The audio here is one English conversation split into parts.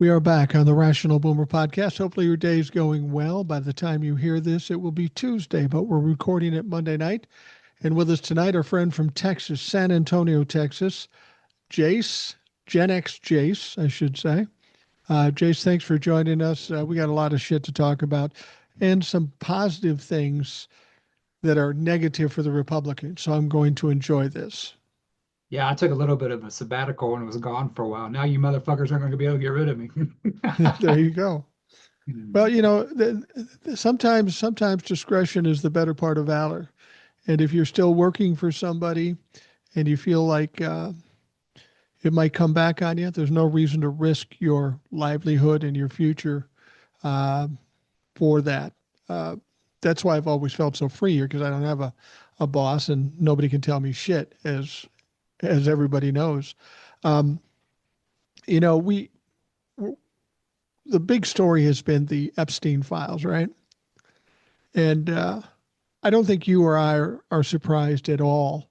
We are back on the Rational Boomer podcast. Hopefully, your day is going well. By the time you hear this, it will be Tuesday, but we're recording it Monday night. And with us tonight, our friend from Texas, San Antonio, Texas, Jace, Gen X Jace, I should say. Jace, thanks for joining us. We got a lot of shit to talk about and some positive things that are negative for the Republicans. So I'm going to enjoy this. Yeah, I took a little bit of a sabbatical and was gone for a while. Now you motherfuckers aren't going to be able to get rid of me. There you go. Well, sometimes discretion is the better part of valor. And if you're still working for somebody and you feel like it might come back on you, there's no reason to risk your livelihood and your future uh, for that. Uh, that's why I've always felt so free here because I don't have a boss and nobody can tell me shit, as everybody knows. Um, you know, we the big story has been the Epstein files, right? And I don't think you or I are surprised at all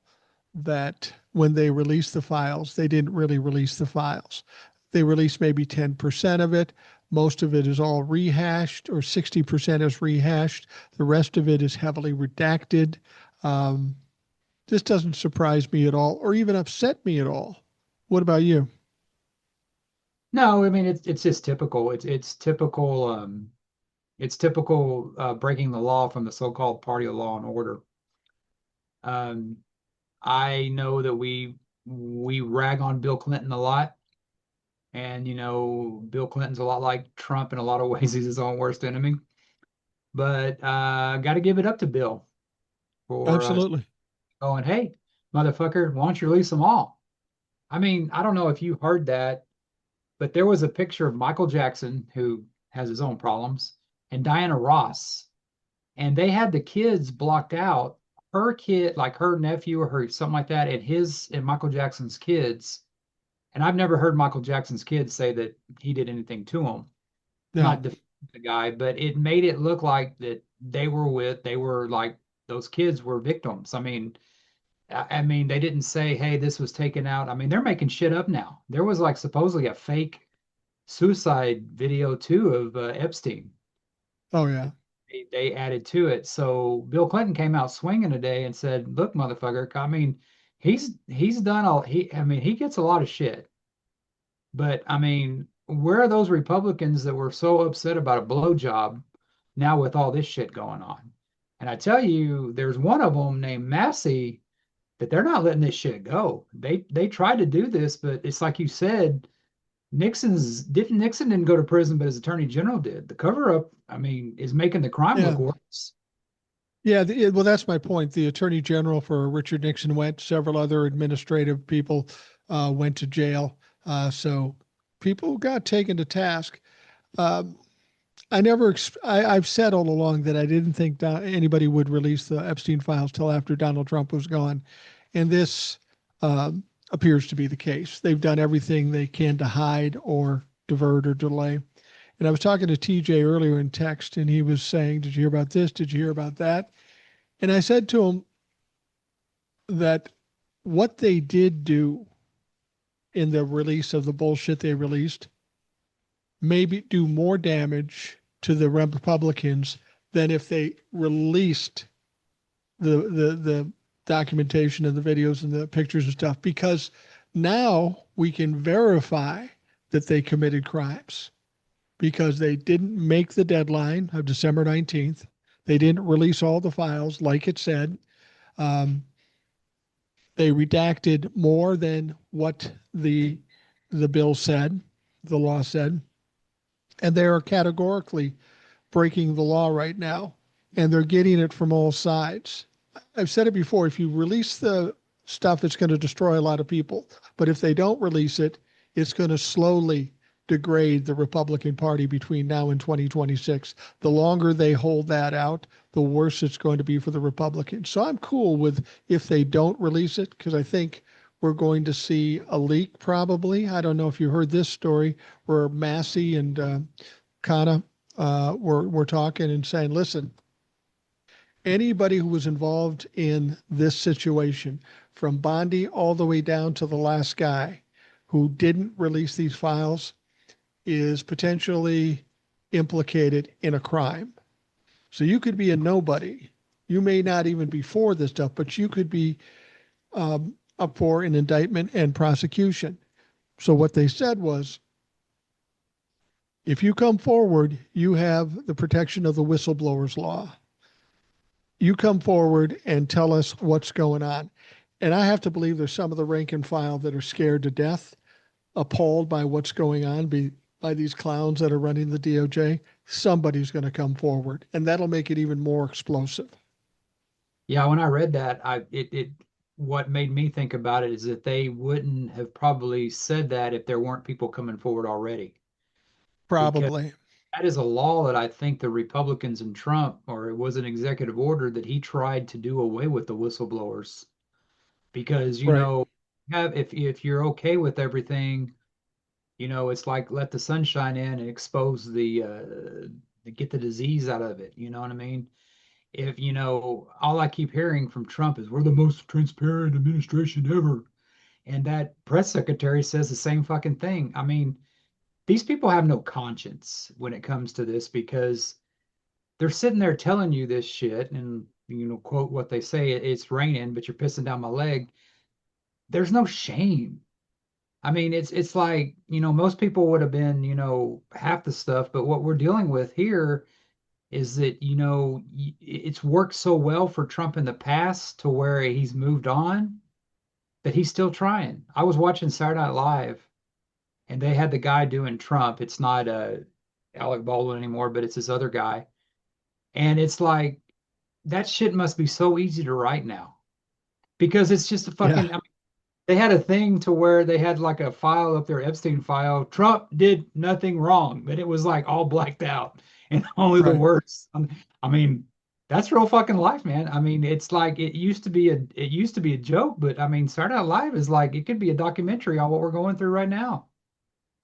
that when they released the files, they didn't really release the files. They released maybe 10% of it. Most of it is all rehashed, or 60% is rehashed. The rest of it is heavily redacted. Um, this doesn't surprise me at all, or even upset me at all. What about you? No, I mean it's just typical. It's typical breaking the law from the so-called party of law and order. Um, I know that we rag on Bill Clinton a lot, and Bill Clinton's a lot like Trump in a lot of ways. He's his own worst enemy. But got to give it up to Bill for Absolutely. going, hey, motherfucker, why don't you release them all? I mean, I don't know if you heard that, but there was a picture of Michael Jackson, who has his own problems, and Diana Ross, and they had the kids blocked out. Her kid, like her nephew or her something like that, and Michael Jackson's kids. And I've never heard Michael Jackson's kids say that he did anything to them. No. Not defending the guy, but it made it look like that they were like those kids were victims. I mean, they didn't say, hey, this was taken out. I mean, they're making shit up now. There was like supposedly a fake suicide video too of Epstein. Oh yeah. They added to it. So Bill Clinton came out swinging today and said, "Look, motherfucker. I mean, he's done all he. I mean, he gets a lot of shit. But I mean, where are those Republicans that were so upset about a blowjob now with all this shit going on? And I tell you, there's one of them named Massey that they're not letting this shit go. They tried to do this, but it's like you said, Nixon didn't go to prison, but his attorney general did. The cover up, I mean, is making the crime Yeah. look worse. Yeah, well, that's my point. The attorney general for Richard Nixon went. Several other administrative people went to jail. So people got taken to task. Um, I've said all along that I didn't think anybody would release the Epstein files till after Donald Trump was gone, and this appears to be the case. They've done everything they can to hide or divert or delay. And I was talking to TJ earlier in text, and he was saying, "Did you hear about this? Did you hear about that?" And I said to him that what they did do in the release of the bullshit they released maybe do more damage to the Republicans than if they released the documentation and the videos and the pictures and stuff, because now we can verify that they committed crimes because they didn't make the deadline of December 19th. They didn't release all the files like it said. Um, they redacted more than what the bill said, the law said, and they are categorically breaking the law right now, and they're getting it from all sides. I've said it before, if you release the stuff, it's going to destroy a lot of people. But if they don't release it, it's going to slowly degrade the Republican Party between now and 2026. The longer they hold that out, the worse it's going to be for the Republicans. So I'm cool with if they don't release it, because I think we're going to see a leak probably. I don't know if you heard this story where Massey and Kana were talking and saying, listen, anybody who was involved in this situation, from Bondi all the way down to the last guy who didn't release these files, is potentially implicated in a crime. So you could be a nobody. You may not even be for this stuff, but you could be up for an indictment and prosecution. So what they said was, if you come forward, you have the protection of the whistleblowers law. You come forward and tell us what's going on. And I have to believe there's some of the rank and file that are scared to death, appalled by what's going on by these clowns that are running the DOJ. Somebody's going to come forward, and that'll make it even more explosive. Yeah, when I read that, it what made me think about it is that they wouldn't have probably said that if there weren't people coming forward already. Because Probably. that is a law that I think the Republicans and Trump, or it was an executive order that he tried to do away with the whistleblowers. Because, Right. have if you're okay with everything, it's like let the sunshine in and expose get the disease out of it. You know what I mean? If all I keep hearing from Trump is we're the most transparent administration ever. And that press secretary says the same fucking thing. I mean, these people have no conscience when it comes to this because they're sitting there telling you this shit and quote what they say, it's raining, but you're pissing down my leg. There's no shame. I mean, it's like, most people would have been, half the stuff, but what we're dealing with here is that, it's worked so well for Trump in the past to where he's moved on that he's still trying. I was watching Saturday Night Live and they had the guy doing Trump. It's not Alec Baldwin anymore, but it's this other guy. And it's like that shit must be so easy to write now because it's just a Yeah. fucking. I mean, they had a thing to where they had like a file up there, Epstein file. Trump did nothing wrong, but it was like all blacked out and only the Right. words. I mean, that's real fucking life, man. I mean, it's like it used to be a joke, but I mean, Saturday Night Live is like it could be a documentary on what we're going through right now.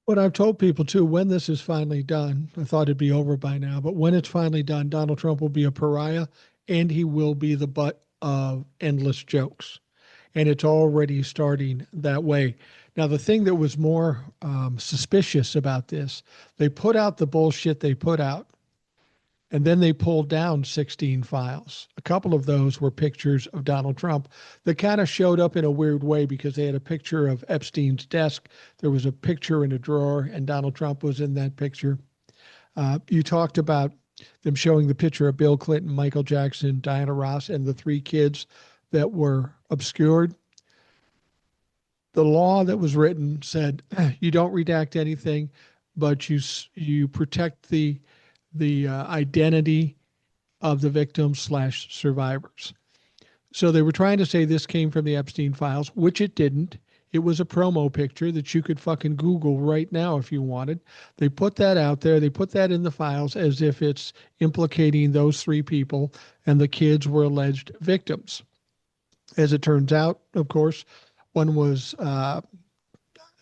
What I've told people too, when this is finally done, I thought it'd be over by now, but when it's finally done, Donald Trump will be a pariah and he will be the butt of endless jokes. And it's already starting that way. Now, the thing that was more suspicious about this, they put out the bullshit they put out, and then they pulled down 16 files. A couple of those were pictures of Donald Trump that kind of showed up in a weird way because they had a picture of Epstein's desk. There was a picture in a drawer, and Donald Trump was in that picture. You talked about them showing the picture of Bill Clinton, Michael Jackson, Diana Ross, and the three kids that were obscured. The law that was written said you don't redact anything, but you protect the identity of the victims slash survivors. So they were trying to say this came from the Epstein files, which it didn't. It was a promo picture that you could fucking Google right now if you wanted. They put that out there. They put that in the files as if it's implicating those three people and the kids were alleged victims. As it turns out, of course, one was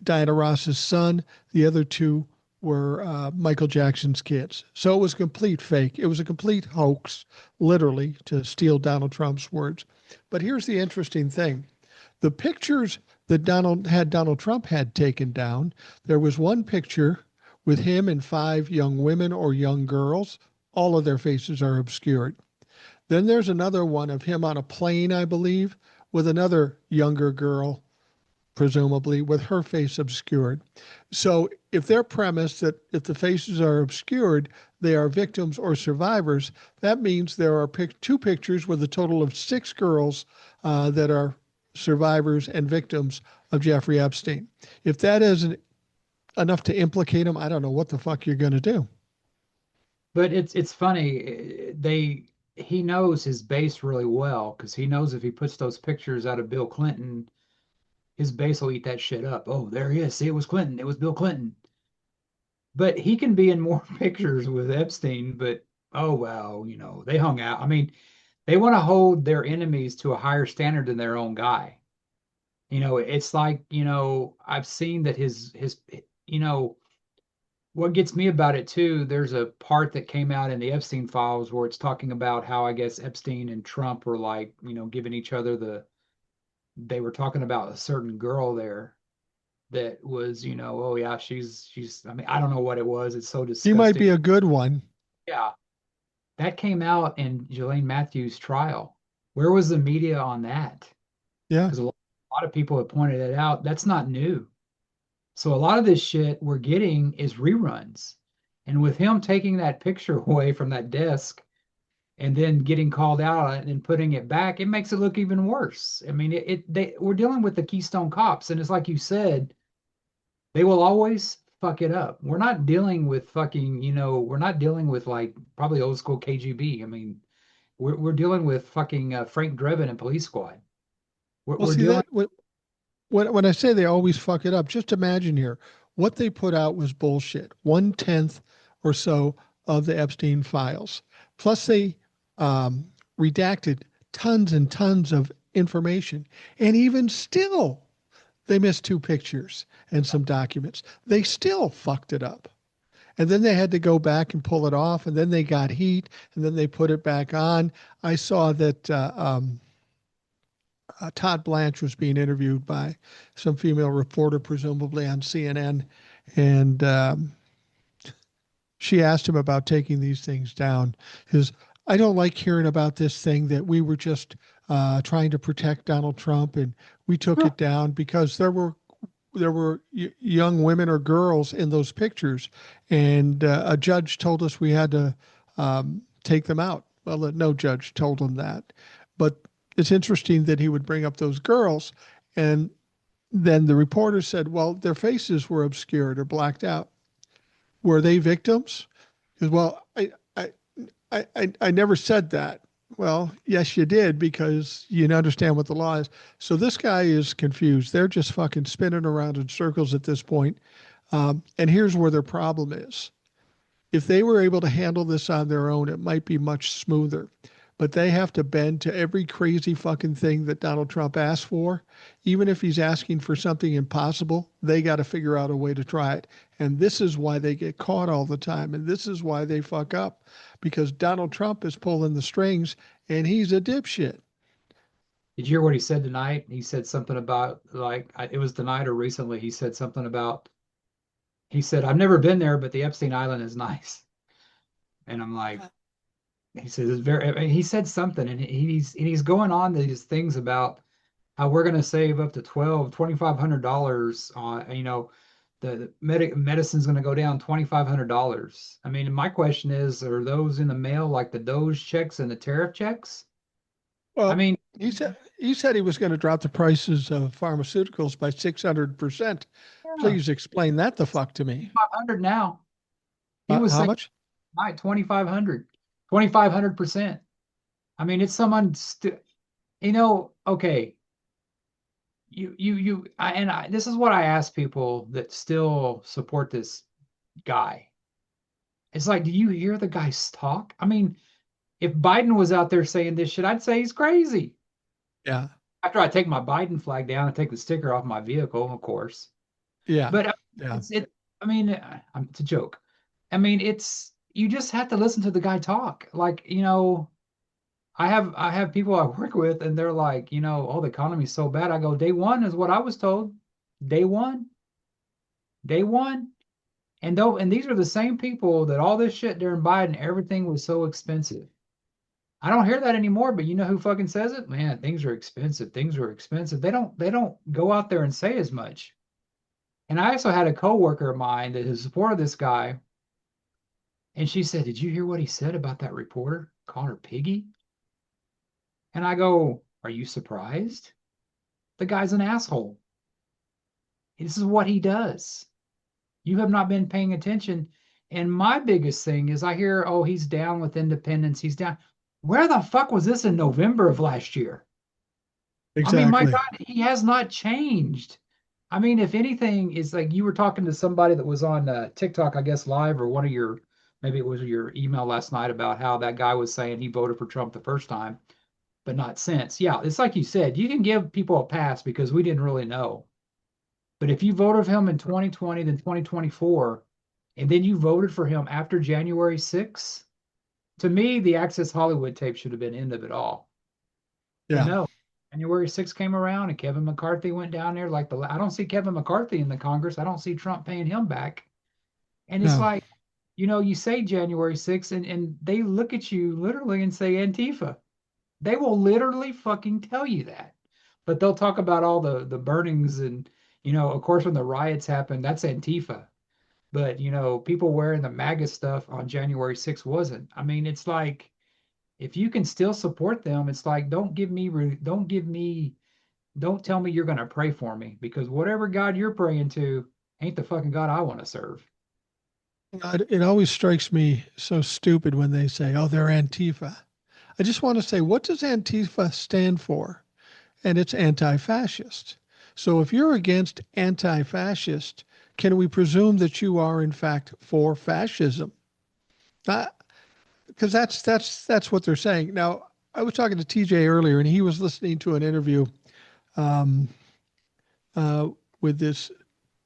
Diana Ross's son. The other two were Michael Jackson's kids. So it was a complete fake. It was a complete hoax, literally, to steal Donald Trump's words. But here's the interesting thing. The pictures that Donald Trump had taken down, there was one picture with him and five young women or young girls. All of their faces are obscured. Then there's another one of him on a plane, I believe, with another younger girl presumably with her face obscured. So if their premise that if the faces are obscured, they are victims or survivors, that means there are two pictures with a total of six girls that are survivors and victims of Jeffrey Epstein. If that isn't enough to implicate him, I don't know what the fuck you're going to do. But it's funny. He knows his base really well because he knows if he puts those pictures out of Bill Clinton, his base will eat that shit up. Oh, there he is. See, it was Clinton. It was Bill Clinton. But he can be in more pictures with Epstein, but oh well, they hung out. I mean, they want to hold their enemies to a higher standard than their own guy. It's like, I've seen that you know, what gets me about it too, there's a part that came out in the Epstein files where it's talking about how I guess Epstein and Trump were like, giving each other they were talking about a certain girl there. that was, oh yeah, I mean, I don't know what it was. It's so He might disgusting. be a good one. Yeah, that came out in Ghislaine Matthews' trial. Where was the media on that? Yeah. Because a lot of people have pointed it out. That's not new. So a lot of this shit we're getting is reruns. And with him taking that picture away from that desk and then getting called out on it and putting it back, it makes it look even worse. I mean, we're dealing with the Keystone Cops, and it's like you said, they will always fuck it up. We're not dealing with fucking, we're not dealing with like probably old school KGB. I mean, we're dealing with fucking Frank Drebin and Police Squad. We're, Well, we're see dealing. that when I say they always fuck it up, just imagine here what they put out was bullshit. 1/10 or so of the Epstein files. Plus, they um, redacted tons and tons of information. And even still, they missed two pictures and some documents. They still fucked it up. And then they had to go back and pull it off. And then they got heat. And then they put it back on. I saw that Todd Blanche was being interviewed by some female reporter, presumably on CNN, and she asked him about taking these things down. His, I don't like hearing about this thing that we were just trying to protect Donald Trump, and we took it down because there were young women or girls in those pictures, and a judge told us we had to take them out. Well, no judge told him that, but it's interesting that he would bring up those girls, and then the reporter said, "Well, their faces were obscured or blacked out. Were they victims?" Because, well, I never said that. Well, yes, you did because you understand what the law is. So this guy is confused. They're just fucking spinning around in circles at this point. And here's where their problem is. If they were able to handle this on their own, it might be much smoother. But they have to bend to every crazy fucking thing that Donald Trump asks for. Even if he's asking for something impossible, they got to figure out a way to try it. And this is why they get caught all the time. And this is why they fuck up because Donald Trump is pulling the strings and he's a dipshit. Did you hear what he said tonight? He said something about like it was tonight or recently. He said something about. He said, "I've never been there, but the Epstein Island is nice." And I'm like, he says it's very. I mean, he said something, and he's going on these things about how we're going to save up to $2,500 on, the medicine's going to go down $2,500. I mean, my question is, are those in the mail like the Doge checks and the tariff checks? I Well, mean, he said he was going to drop the prices of pharmaceuticals by 600%. yeah, Please explain that the fuck to me. 2,500 now. He was How saying, much? "My 2,500, 2,500%." I mean, it's someone, okay, this is what I ask people that still support this guy. It's like, do you hear the guys talk? I mean, if Biden was out there saying this shit, I'd say he's crazy. Yeah. After I take my Biden flag down and take the sticker off my vehicle, of course. Yeah. But Yeah. it's it. I mean, it's a joke. I mean, you just have to listen to the guy talk. Like, I have people I work with, and they're like, oh, the economy's so bad. I go, day one is what I was told. Day one, day one. And these are the same people that all this shit during Biden, everything was so expensive. I don't hear that anymore, but you know who fucking says it? Man, things are expensive. Things are expensive. They don't go out there and say as much. And I also had a coworker of mine that has supported this guy, and she said, "Did you hear what he said about that reporter? Called her piggy?" And I go, "Are you surprised? The guy's an asshole. This is what he does. You have not been paying attention." And my biggest thing is I hear, oh, he's down with independence. He's down. Where the fuck was this in November of last year? I mean, my Exactly. God, he has not changed. I mean, if anything, it's like you were talking to somebody that was on TikTok, I guess, live or maybe it was your email last night about how that guy was saying he voted for Trump the first time, but not since. Yeah, it's like you said, you can give people a pass because we didn't really know. But if you voted for him in 2020, then 2024, and then you voted for him after January 6th, to me, the Access Hollywood tape should have been end of it all. But Yeah. no. January 6th came around and Kevin McCarthy went down there, I don't see Kevin McCarthy in the Congress. I don't see Trump paying him back. And it's No, like, you say January 6th and they look at you literally and say Antifa. They will literally fucking tell you that. But they'll talk about all the burnings and, of course, when the riots happened, that's Antifa. But, people wearing the MAGA stuff on January 6th wasn't. I mean, it's like, if you can still support them, it's like, don't tell me you're going to pray for me because whatever God you're praying to ain't the fucking God I want to serve. it always strikes me so stupid when they say, "Oh, they're Antifa." I just want to say, what does Antifa stand for? And it's anti-fascist. So if you're against anti-fascist, can we presume that you are in fact for fascism? Because that's what they're saying. Now, I was talking to TJ earlier, and he was listening to an interview um, uh, with this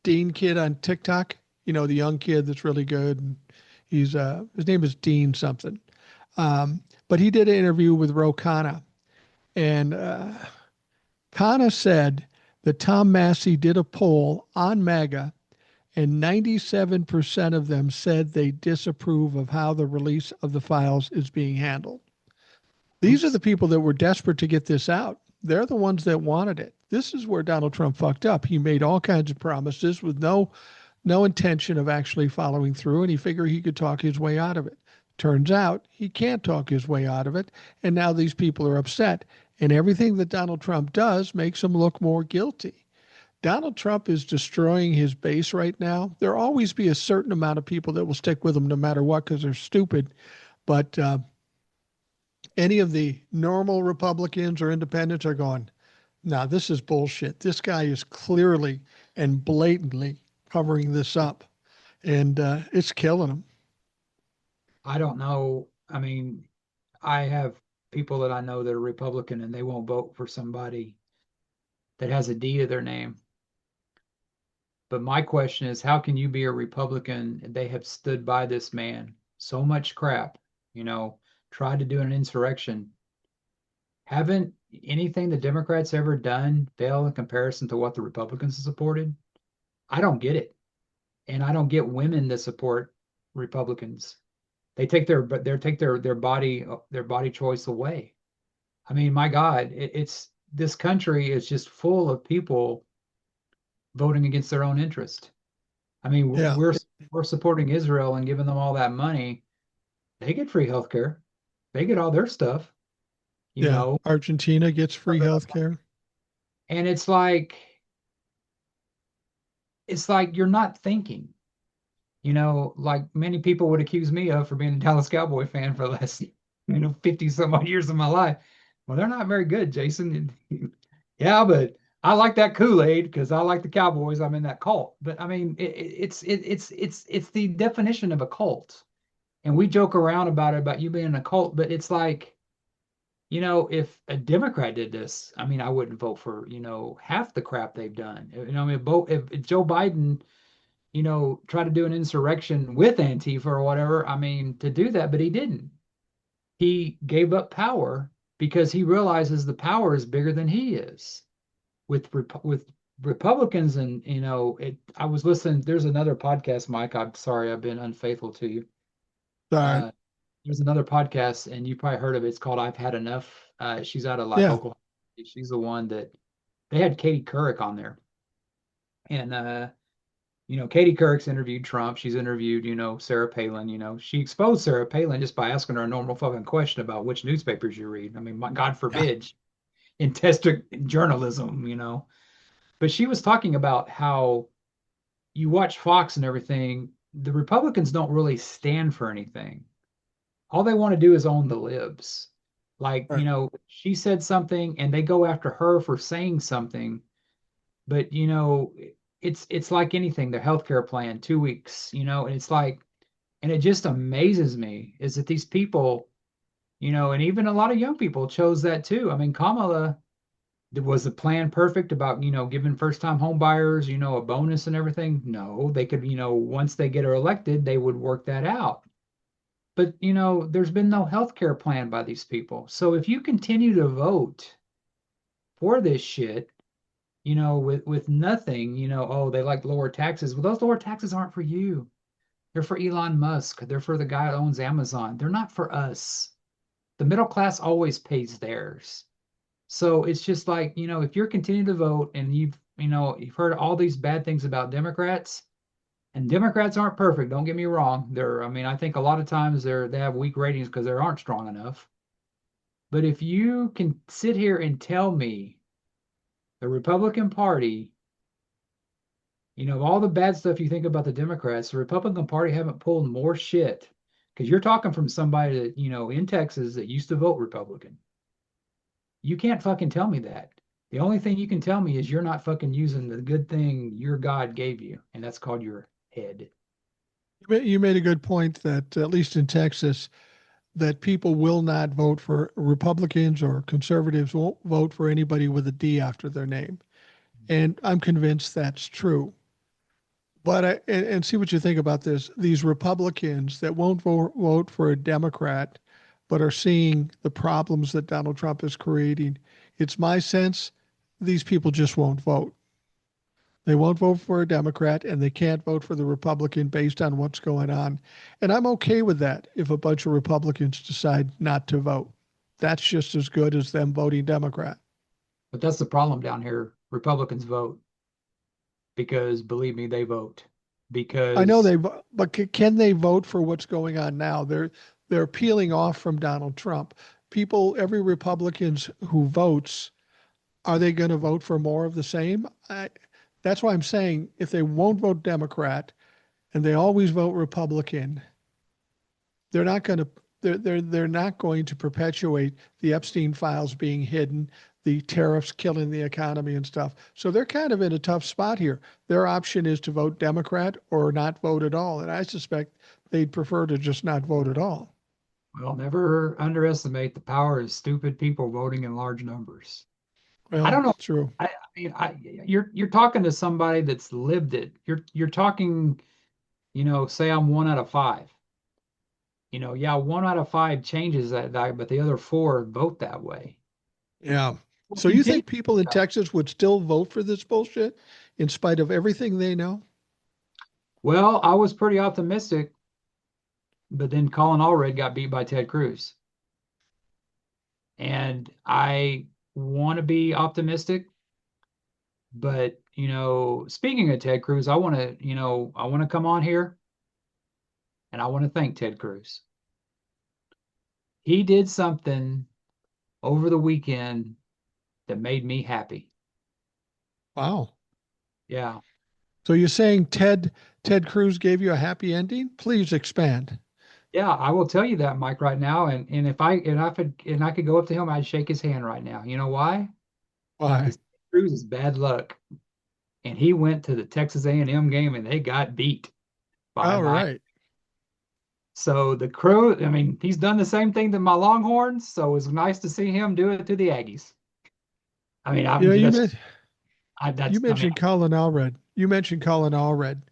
Dean kid on TikTok. You know, the young kid that's really good. And he's his name is Dean something. But he did an interview with Ro Khanna, and Khanna said that Tom Massey did a poll on MAGA, and 97% of them said they disapprove of how the release of the files is being handled. These are Oops. the people that were desperate to get this out. They're the ones that wanted it. This is where Donald Trump fucked up. He made all kinds of promises with no intention of actually following through, and he figured he could talk his way out of it. Turns out he can't talk his way out of it, and now these people are upset. And everything that Donald Trump does makes him look more guilty. Donald Trump is destroying his base right now. There'll always be a certain amount of people that will stick with him no matter what because they're stupid. But any of the normal Republicans or independents are going, no, this is bullshit. This guy is clearly and blatantly covering this up, and it's killing him. I don't know. I mean, I have people that I know that are Republican and they won't vote for somebody that has a D to their name. But my question is, how can you be a Republican? They have stood by this man so much crap, you know, tried to do an insurrection. Haven't anything the Democrats ever done fail in comparison to what the Republicans have supported? I don't get it. And I don't get women that support Republicans. They take their body choice away. I mean, my God, it's this country is just full of people voting against their own interest. I mean, Yeah, we're supporting Israel and giving them all that money. They get free healthcare. They get all their stuff, you yeah. know. Argentina gets free health care. And it's like you're not thinking, like many people would accuse me of for being a Dallas Cowboy fan for the last, 50 some odd years of my life. Well, they're not very good, Jason. Yeah, but I like that Kool-Aid because I like the Cowboys. I'm in that cult. But I mean, it's the definition of a cult. And we joke around about you being in a cult, but it's like, if a Democrat did this, I mean, I wouldn't vote for, half the crap they've done. I mean, if Joe Biden, tried to do an insurrection with Antifa or whatever, I mean, to do that, but he didn't. He gave up power because he realizes the power is bigger than he is. With Republicans, and I was listening. There's another podcast, Mike. I'm sorry, I've been unfaithful to you. All right. Uh, there's another podcast, and you probably heard of it. It's called I've Had Enough. She's out of like Yeah, Oklahoma. She's the one that they had Katie Couric on there, and Katie Couric's interviewed Trump. She's interviewed, Sarah Palin. She exposed Sarah Palin just by asking her a normal fucking question about which newspapers you read. I mean, God yeah, forbid, in test journalism, But she was talking about how you watch Fox and everything. The Republicans don't really stand for anything. All they want to do is own the libs. Like, right. she said something and they go after her for saying something. But, it's like anything, their healthcare plan, 2 weeks, and it's like, and it just amazes me is that these people, and even a lot of young people chose that too. I mean, Kamala, was the plan perfect about, giving first time home buyers, a bonus and everything? No, they could, once they get her elected, they would work that out. But, there's been no health care plan by these people. So if you continue to vote for this shit, with nothing, oh, they like lower taxes. Well, those lower taxes aren't for you. They're for Elon Musk. They're for the guy that owns Amazon. They're not for us. The middle class always pays theirs. So it's just like, if you're continuing to vote and you've heard all these bad things about Democrats, and Democrats aren't perfect, don't get me wrong. I mean, I think a lot of times they have weak ratings because they aren't strong enough. But if you can sit here and tell me the Republican Party, of all the bad stuff you think about the Democrats, the Republican Party haven't pulled more shit. Because you're talking from somebody that, in Texas that used to vote Republican. You can't fucking tell me that. The only thing you can tell me is you're not fucking using the good thing your God gave you, and that's called your head. You made a good point that at least in Texas, that people will not vote for Republicans, or conservatives won't vote for anybody with a D after their name. And I'm convinced that's true. But and see what you think about this. These Republicans that won't vote for a Democrat, but are seeing the problems that Donald Trump is creating. It's my sense these people just won't vote. They won't vote for a Democrat, and they can't vote for the Republican based on what's going on. And I'm okay with that if a bunch of Republicans decide not to vote. That's just as good as them voting Democrat. But that's the problem down here. Republicans vote because, believe me, they vote I know because, they, but can they vote for what's going on now? They're peeling off from Donald Trump. People, every Republicans who votes, are they going to vote for more of the same? That's why I'm saying if they won't vote Democrat and they always vote Republican, they're not going to they're not going to perpetuate the Epstein files being hidden, the tariffs killing the economy and stuff. So they're kind of in a tough spot here. Their option is to vote Democrat or not vote at all, and I suspect they'd prefer to just not vote at all. well, never underestimate the power of stupid people voting in large numbers. I Well, don't know. true. I mean, you're talking to somebody that's lived it. You're talking, say I'm 1 out of 5. Yeah, 1 out of 5 changes that, but the other four vote that way. Yeah. We'll So you continue. think people in Texas would still vote for this bullshit in spite of everything they know? Well, I was pretty optimistic, but then Colin Allred got beat by Ted Cruz. And I want to be optimistic, but speaking of Ted Cruz, I want to come on here and I want to thank Ted Cruz. He did something over the weekend that made me happy. Wow. Yeah. So you're saying Ted Cruz gave you a happy ending? Please expand. Yeah, I will tell you that, Mike, right now. And if I could go up to him, I'd shake his hand right now. You know why? Why? Because Cruz is bad luck. And he went to the Texas A&M game and they got beat by All my. right. So the crew, I mean, he's done the same thing to my Longhorns, so it was nice to see him do it to the Aggies. I mean, You know, you I mean, mentioned Colin Allred. You mentioned Colin Allred.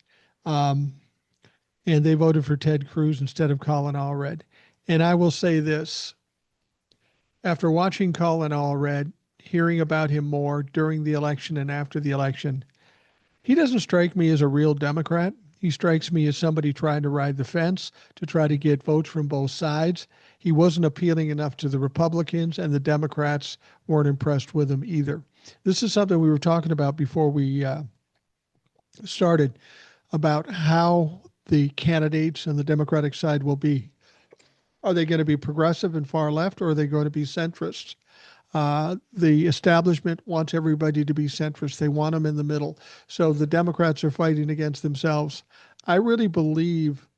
Um, and they voted for Ted Cruz instead of Colin Allred. And I will say this, after watching Colin Allred, hearing about him more during the election and after the election, he doesn't strike me as a real Democrat. He strikes me as somebody trying to ride the fence to try to get votes from both sides. He wasn't appealing enough to the Republicans, and the Democrats weren't impressed with him either. This is something we were talking about before we started, about how the candidates on the Democratic side will be. Are they going to be progressive and far left, or are they going to be centrist? The establishment wants everybody to be centrist. They want them in the middle. So the Democrats are fighting against themselves. I really believe,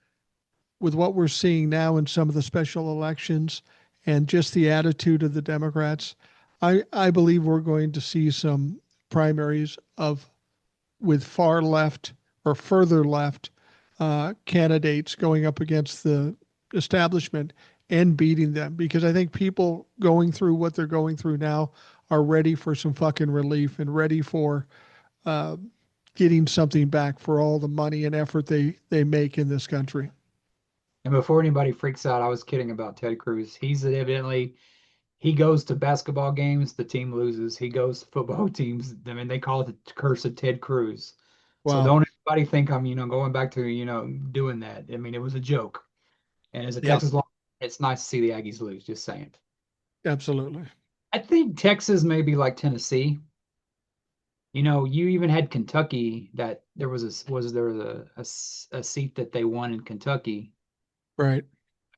with what we're seeing now in some of the special elections and just the attitude of the Democrats, I believe we're going to see some primaries of with far left or further left candidates going up against the establishment and beating them, because I think people going through what they're going through now are ready for some fucking relief and ready for uh, getting something back for all the money and effort they make in this country. and before anybody freaks out, I was kidding about Ted Cruz. He's evidently He goes to basketball games, the team loses. He goes to football teams. I mean, they call it the curse of Ted Cruz. So Wow. don't anybody think I'm, going back to, doing that. I mean, it was a joke. And as a Yeah, Texas Longhorn, it's nice to see the Aggies lose, just saying. absolutely. I think Texas may be like Tennessee. You even had Kentucky that there was a seat that they won in Kentucky Right.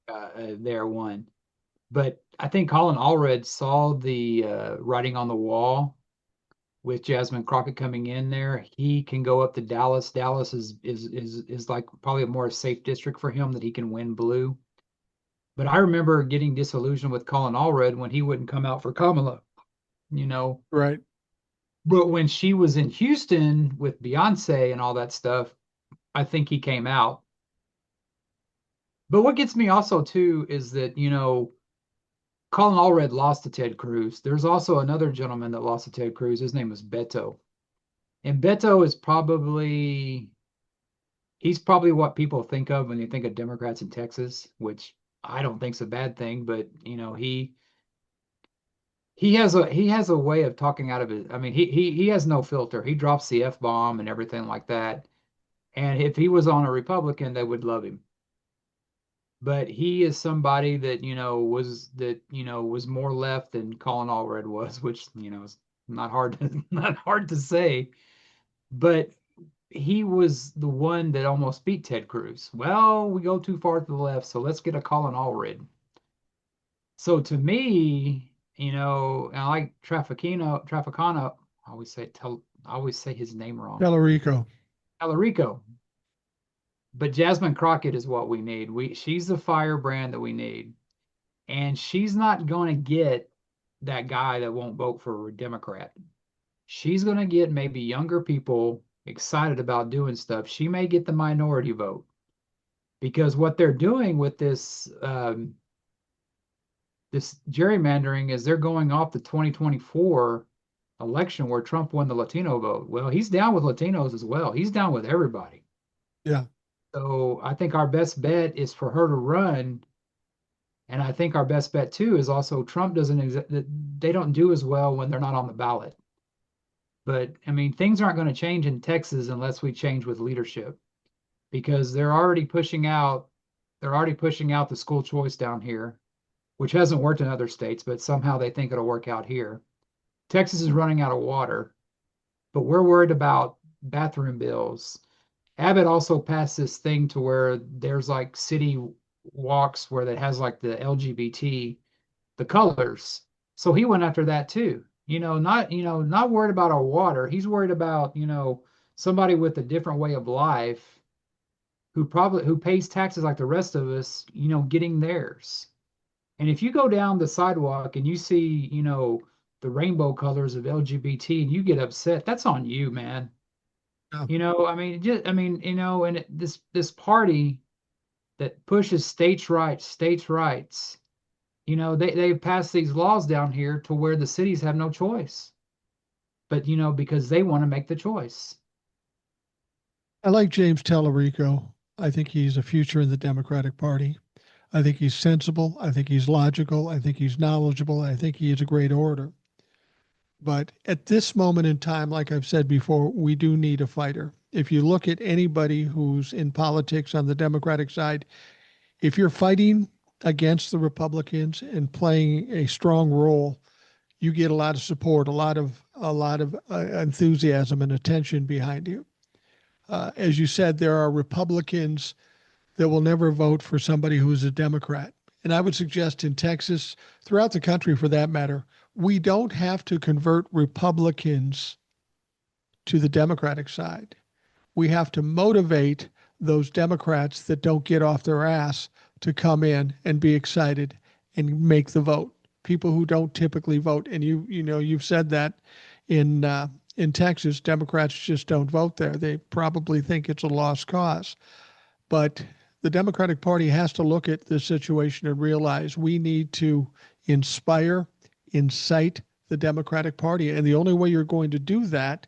there won. But I think Colin Allred saw the writing on the wall with Jasmine Crockett coming in there. He can go up to Dallas. Dallas is like probably a more safe district for him that he can win blue. But I remember getting disillusioned with Colin Allred when he wouldn't come out for Kamala, you know. Right. But when she was in Houston with Beyonce and all that stuff, I think he came out. But what gets me also too is that, Colin Allred lost to Ted Cruz. There's also another gentleman that lost to Ted Cruz. His name was Beto. And Beto is he's probably what people think of when they think of Democrats in Texas, which I don't think's a bad thing, but he has a way of talking out of it. I mean, he has no filter. He drops the F bomb and everything like that. And if he was on a Republican, they would love him. But he is somebody that was more left than Colin Allred was, which is not hard to not hard to say. But he was the one that almost beat Ted Cruz. Well, we go too far to the left, so let's get a Colin Allred. So to me, and I like Traficano. I always say his name wrong. Tellerico. Alarico. But Jasmine Crockett is what we need. She's the firebrand that we need. And she's not going to get that guy that won't vote for a Democrat. She's going to get maybe younger people excited about doing stuff. She may get the minority vote because what they're doing with this gerrymandering is they're going off the 2024 election where Trump won the Latino vote. Well, he's down with Latinos as well. He's down with everybody. Yeah. So I think our best bet is for her to run. And I think our best bet too is also Trump they don't do as well when they're not on the ballot. But I mean, things aren't going to change in Texas unless we change with leadership because they're already pushing out the school choice down here, which hasn't worked in other states, but somehow they think it'll work out here. Texas is running out of water, but we're worried about bathroom bills. Abbott also passed this thing to where there's like city walks where that has like the LGBT, the colors. So he went after that too. Not worried about our water. He's worried about, somebody with a different way of life who pays taxes like the rest of us, getting theirs. And if you go down the sidewalk and you see, the rainbow colors of LGBT and you get upset, that's on you, man. Yeah. I mean, and this party that pushes states' rights, they've passed these laws down here to where the cities have no choice. But because they want to make the choice. I like James Tellerico. I think he's a future in the Democratic Party. I think he's sensible. I think he's logical. I think he's knowledgeable. I think he is a great orator. But at this moment in time, like I've said before, we do need a fighter. If you look at anybody who's in politics on the Democratic side, if you're fighting against the Republicans and playing a strong role, you get a lot of support, a lot of enthusiasm and attention behind you. As you said, there are Republicans that will never vote for somebody who's a Democrat. And I would suggest in Texas, throughout the country for that matter, we don't have to convert Republicans to the Democratic side. We have to motivate those Democrats that don't get off their ass to come in and be excited and make the vote. People who don't typically vote, and you've said that in Texas, Democrats just don't vote there. They probably think it's a lost cause. But the Democratic Party has to look at this situation and realize we need to inspire, incite the Democratic Party. And the only way you're going to do that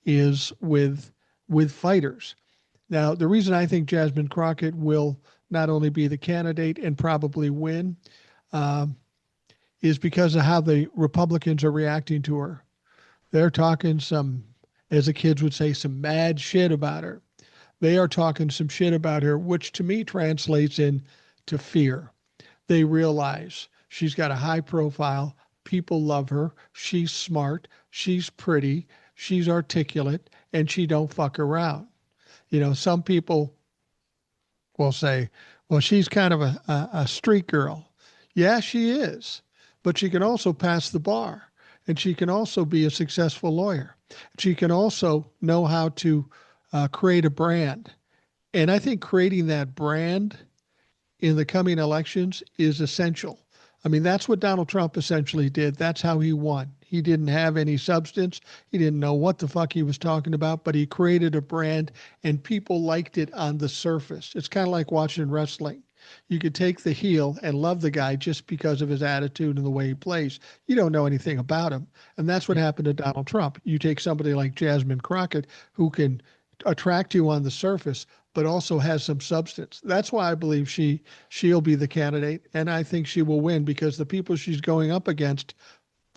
is with fighters. Now, the reason I think Jasmine Crockett will not only be the candidate and probably win, um, is because of how the Republicans are reacting to her. They're talking some, as the kids would say, some mad shit about her. They are talking some shit about her, which to me translates into fear. They realize she's got a high profile. People love her. She's smart. She's pretty. She's articulate, and she don't fuck around. Some people will say, well, she's kind of a street girl. Yeah, she is. But she can also pass the bar. And she can also be a successful lawyer. She can also know how to create a brand. And I think creating that brand in the coming elections is essential. I mean, that's what Donald Trump essentially did. That's how he won. He didn't have any substance. He didn't know what the fuck he was talking about, but he created a brand and people liked it on the surface. It's kind of like watching wrestling. You could take the heel and love the guy just because of his attitude and the way he plays. You don't know anything about him. And that's what happened to Donald Trump. You take somebody like Jasmine Crockett, who can attract you on the surface, but also has some substance. That's why I believe she'll be the candidate, and I think she will win because the people she's going up against,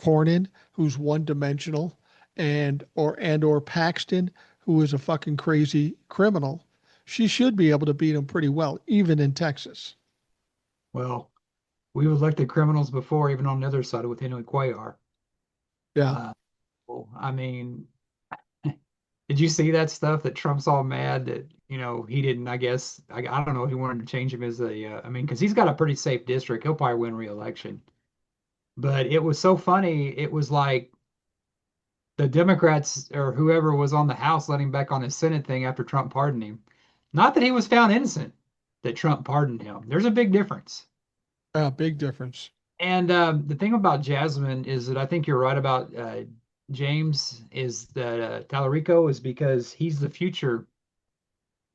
Cornyn, who's one dimensional, and or Paxton, who is a fucking crazy criminal, she should be able to beat him pretty well, even in Texas. Well, we've elected criminals before, even on the other side with Henry Cuellar. Yeah. Uh, well, I mean, did you see that stuff that Trump's all mad that, he didn't, I guess, I don't know if he wanted to change him as I mean, because he's got a pretty safe district. He'll probably win re-election. But it was so funny. It was like the Democrats or whoever was on the House let him back on his Senate thing after Trump pardoned him. Not that he was found innocent, that Trump pardoned him. There's a big difference. Big difference. And the thing about Jasmine is that I think you're right about James is that Tallarico is because he's the future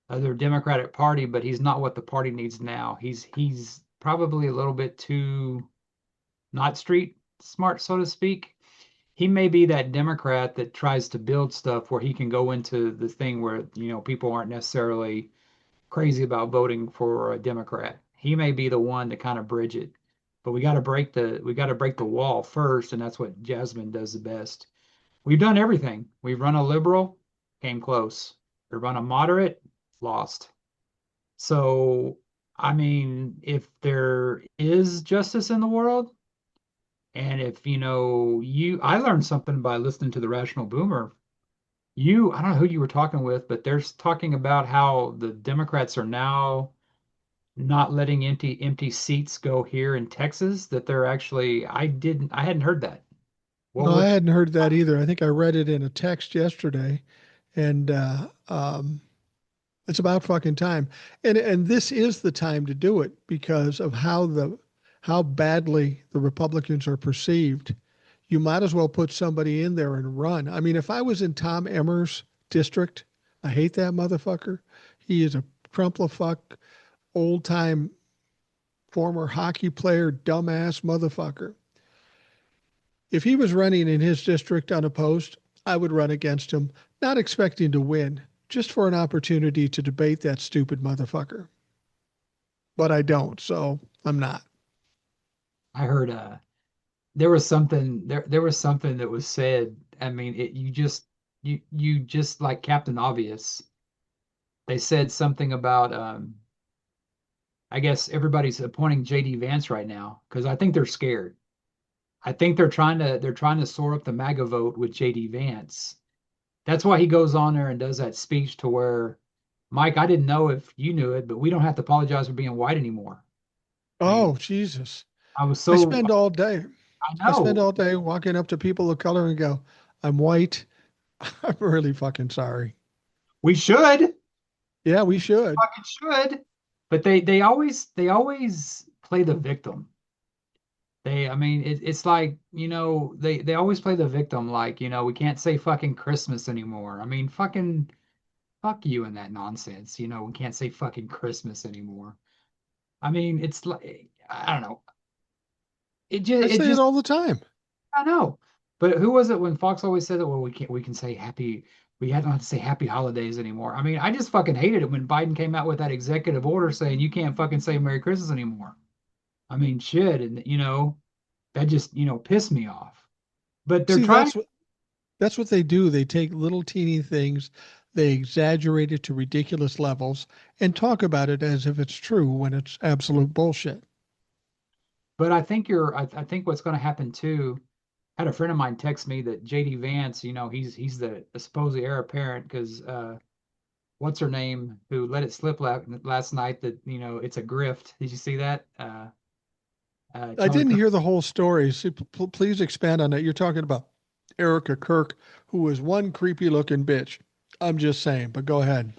of their Democratic Party, but he's not what the party needs now. He's probably a little bit too not street smart, so to speak. He may be that Democrat that tries to build stuff where he can go into the thing where, people aren't necessarily crazy about voting for a Democrat. He may be the one to kind of bridge it. But we got to break the wall first, and that's what Jasmine does the best. We've done everything. We've run a liberal, came close. We run a moderate, lost. So, I mean, if there is justice in the world, and if I learned something by listening to the Rational Boomer. I don't know who you were talking with, but they're talking about how the Democrats are now not letting empty seats go here in Texas, that they're actually I hadn't heard that. What No, I what hadn't heard that either. I think I read it in a text yesterday, and it's about fucking time. And this is the time to do it because of how badly the Republicans are perceived. You might as well put somebody in there and run. I mean, if I was in Tom Emmer's district, I hate that motherfucker. He is a crumplefuck, old time former hockey player, dumbass motherfucker. If he was running in his district unopposed, I would run against him, not expecting to win, just for an opportunity to debate that stupid motherfucker. But I don't, so I'm not. I heard there was something that was said. I mean, you just like Captain Obvious. They said something about I guess everybody's appointing JD Vance right now because I think they're scared. I think they're trying to sort up the MAGA vote with JD Vance. That's why he goes on there and does that speech to where, Mike, I didn't know if you knew it, but we don't have to apologize for being white anymore. I mean, Oh, Jesus. I was I so spend all day. I I spend know all day walking up to people of color and go, I'm white. I'm really fucking sorry. we should Yeah, we should. fucking should, but they always play the victim. I mean, it's like, they always play the victim, like, we can't say fucking Christmas anymore. I mean, fucking fuck you and that nonsense. We can't say fucking Christmas anymore. I mean, it's like I don't know. It just I it say it just all the time. I know. But who was it when Fox always said that? Well, we can say happy. We don't have to say happy holidays anymore. I mean, I just fucking hated it when Biden came out with that executive order saying you can't fucking say Merry Christmas anymore. I mean, shit, and. That just, pissed me off. But they're See, trying. that's what they do. They take little teeny things, they exaggerate it to ridiculous levels, and talk about it as if it's true when it's absolute bullshit. But I think what's going to happen too. Had a friend of mine text me that JD Vance, he's the supposed heir apparent because what's her name who let it slip last night that it's a grift. Did you see that? I Tony didn't Kirk. hear the whole story. So please expand on that. You're talking about Erica Kirk, who was one creepy looking bitch. I'm just saying, but go ahead.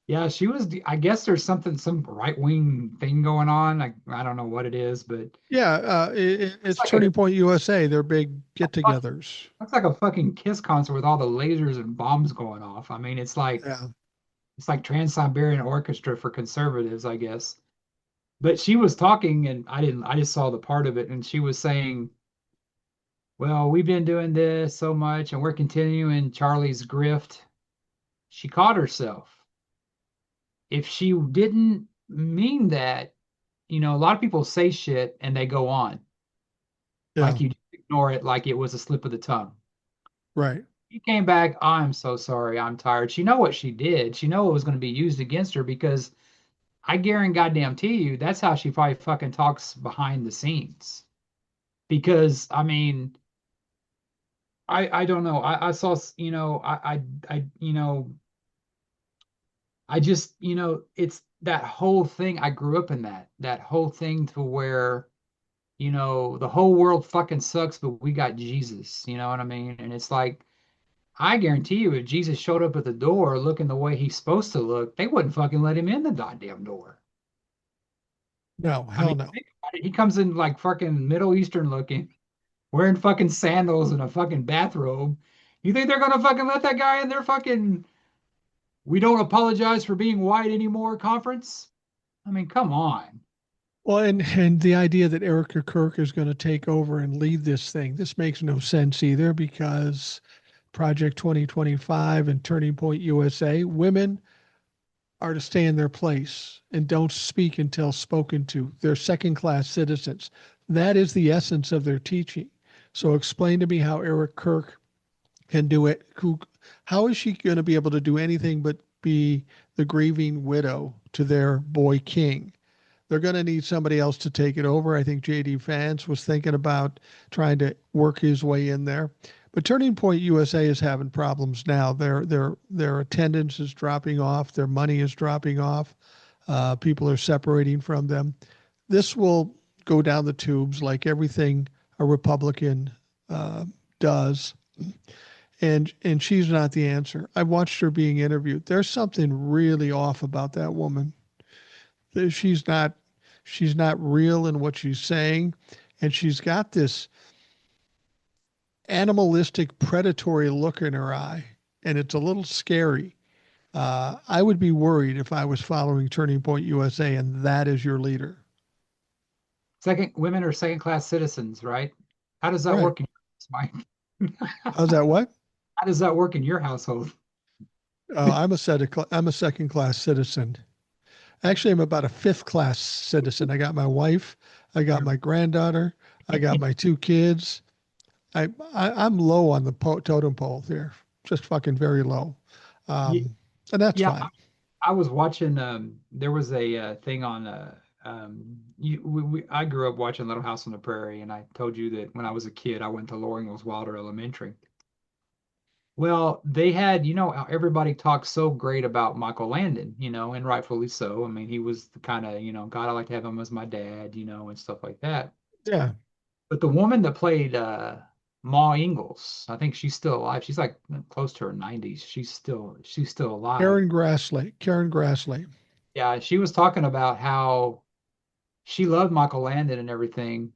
Yeah, she was. I guess there's some right wing thing going on. I don't know what it is, but Yeah, it's it's like a Turning Point USA. They're big get fuck- togethers. looks like a fucking Kiss concert with all the lasers and bombs going off. I mean, Yeah. it's like Trans-Siberian Orchestra for conservatives, I guess. But she was talking, and I didn't. I just saw the part of it, and she was saying, "Well, we've been doing this so much, and we're continuing Charlie's grift." She caught herself. If she didn't mean that, a lot of people say shit and they go on, Yeah. like you just ignore it, like it was a slip of the tongue. Right. She came back, I'm so sorry, I'm tired. She know what she did. She know it was going to be used against her because I guarantee goddamn to you, that's how she probably fucking talks behind the scenes. Because I mean, I don't know. I saw, I just, it's that whole thing. I grew up in that whole thing to where, the whole world fucking sucks, but we got Jesus. You know what I mean? And it's like, I guarantee you, if Jesus showed up at the door looking the way he's supposed to look, they wouldn't fucking let him in the goddamn door. No, I mean, hell no. think about it. He comes in like fucking Middle Eastern looking, wearing fucking sandals and a fucking bathrobe. You think they're gonna fucking let that guy in their fucking "we don't apologize for being white anymore" conference? I mean, come on. Well, and the idea that Erica Kirk is going to take over and lead this thing, this makes no sense either because Project 2025 and Turning Point USA, women are to stay in their place and don't speak until spoken to. They're second class citizens. That is the essence of their teaching. So explain to me how Eric Kirk can do it. How is she going to be able to do anything but be the grieving widow to their boy king? They're going to need somebody else to take it over. I think JD Vance was thinking about trying to work his way in there. But Turning Point USA is having problems now. Their attendance is dropping off. Their money is dropping off. People are separating from them. This will go down the tubes like everything a Republican uh, does. And she's not the answer. I watched her being interviewed. There's something really off about that woman. She's not she's not real in what she's saying, and she's got this animalistic predatory look in her eye, and it's a little scary. I would be worried if I was following Turning Point USA and that is your leader. Second, women are second class citizens, right? How does that Right. work in your house, Mike? How's that? What? How does that work in your household? I'm a second class citizen. Actually, I'm about a fifth class citizen. I got my wife, I got my granddaughter, I got my two kids. I'm low on the totem pole here, just fucking very low, Ye- and that's Yeah, fine. I was watching. There was a thing on. I grew up watching Little House on the Prairie, and I told you that when I was a kid, I went to Loring Mills Wilder Elementary. Well, they had, how everybody talks so great about Michael Landon, and rightfully so. I mean, he was the kind of, God, I like to have him as my dad, and stuff like that. Yeah, But the woman that played Ma Ingalls, I think she's still alive. She's like close to her 90s. She's still alive. Karen Grassley. Yeah, she was talking about how she loved Michael Landon and everything,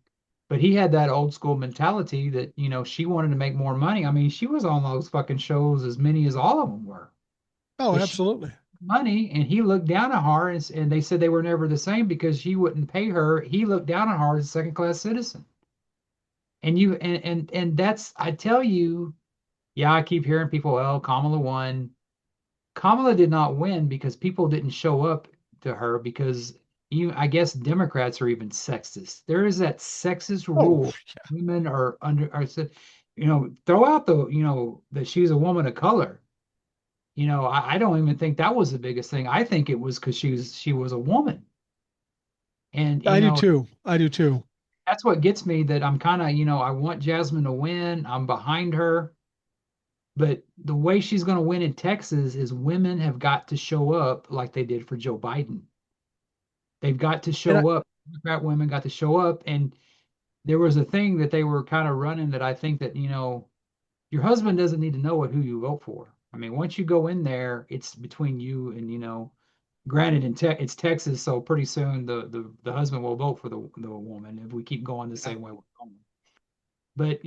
but he had that old school mentality that, she wanted to make more money. I mean, she was on those fucking shows as many as all of them were, Oh, but she absolutely. money and he looked down on her and they said they were never the same because she wouldn't pay her. He looked down on her as a second class citizen. And that's I tell you, yeah, I keep hearing people, oh, Kamala won. Kamala did not win because people didn't show up to her because I guess Democrats are even sexist. There is that sexist Oh, rule. Women are under are said, throw out that she's a woman of color. I don't even think that was the biggest thing. I think it was because she was a woman. And I do too. I do too. that's what gets me that I'm kind of, I want Jasmine to win. I'm behind her. But the way she's going to win in Texas is women have got to show up like they did for Joe Biden. They've got to And I, show up. Democrat women got to show up. And there was a thing that they were kind of running that I think that, your husband doesn't need to know who you vote for. I mean, once you go in there, it's between you and, granted it's Texas, so pretty soon the husband will vote for the woman if we keep going the yeah. same way we're going. But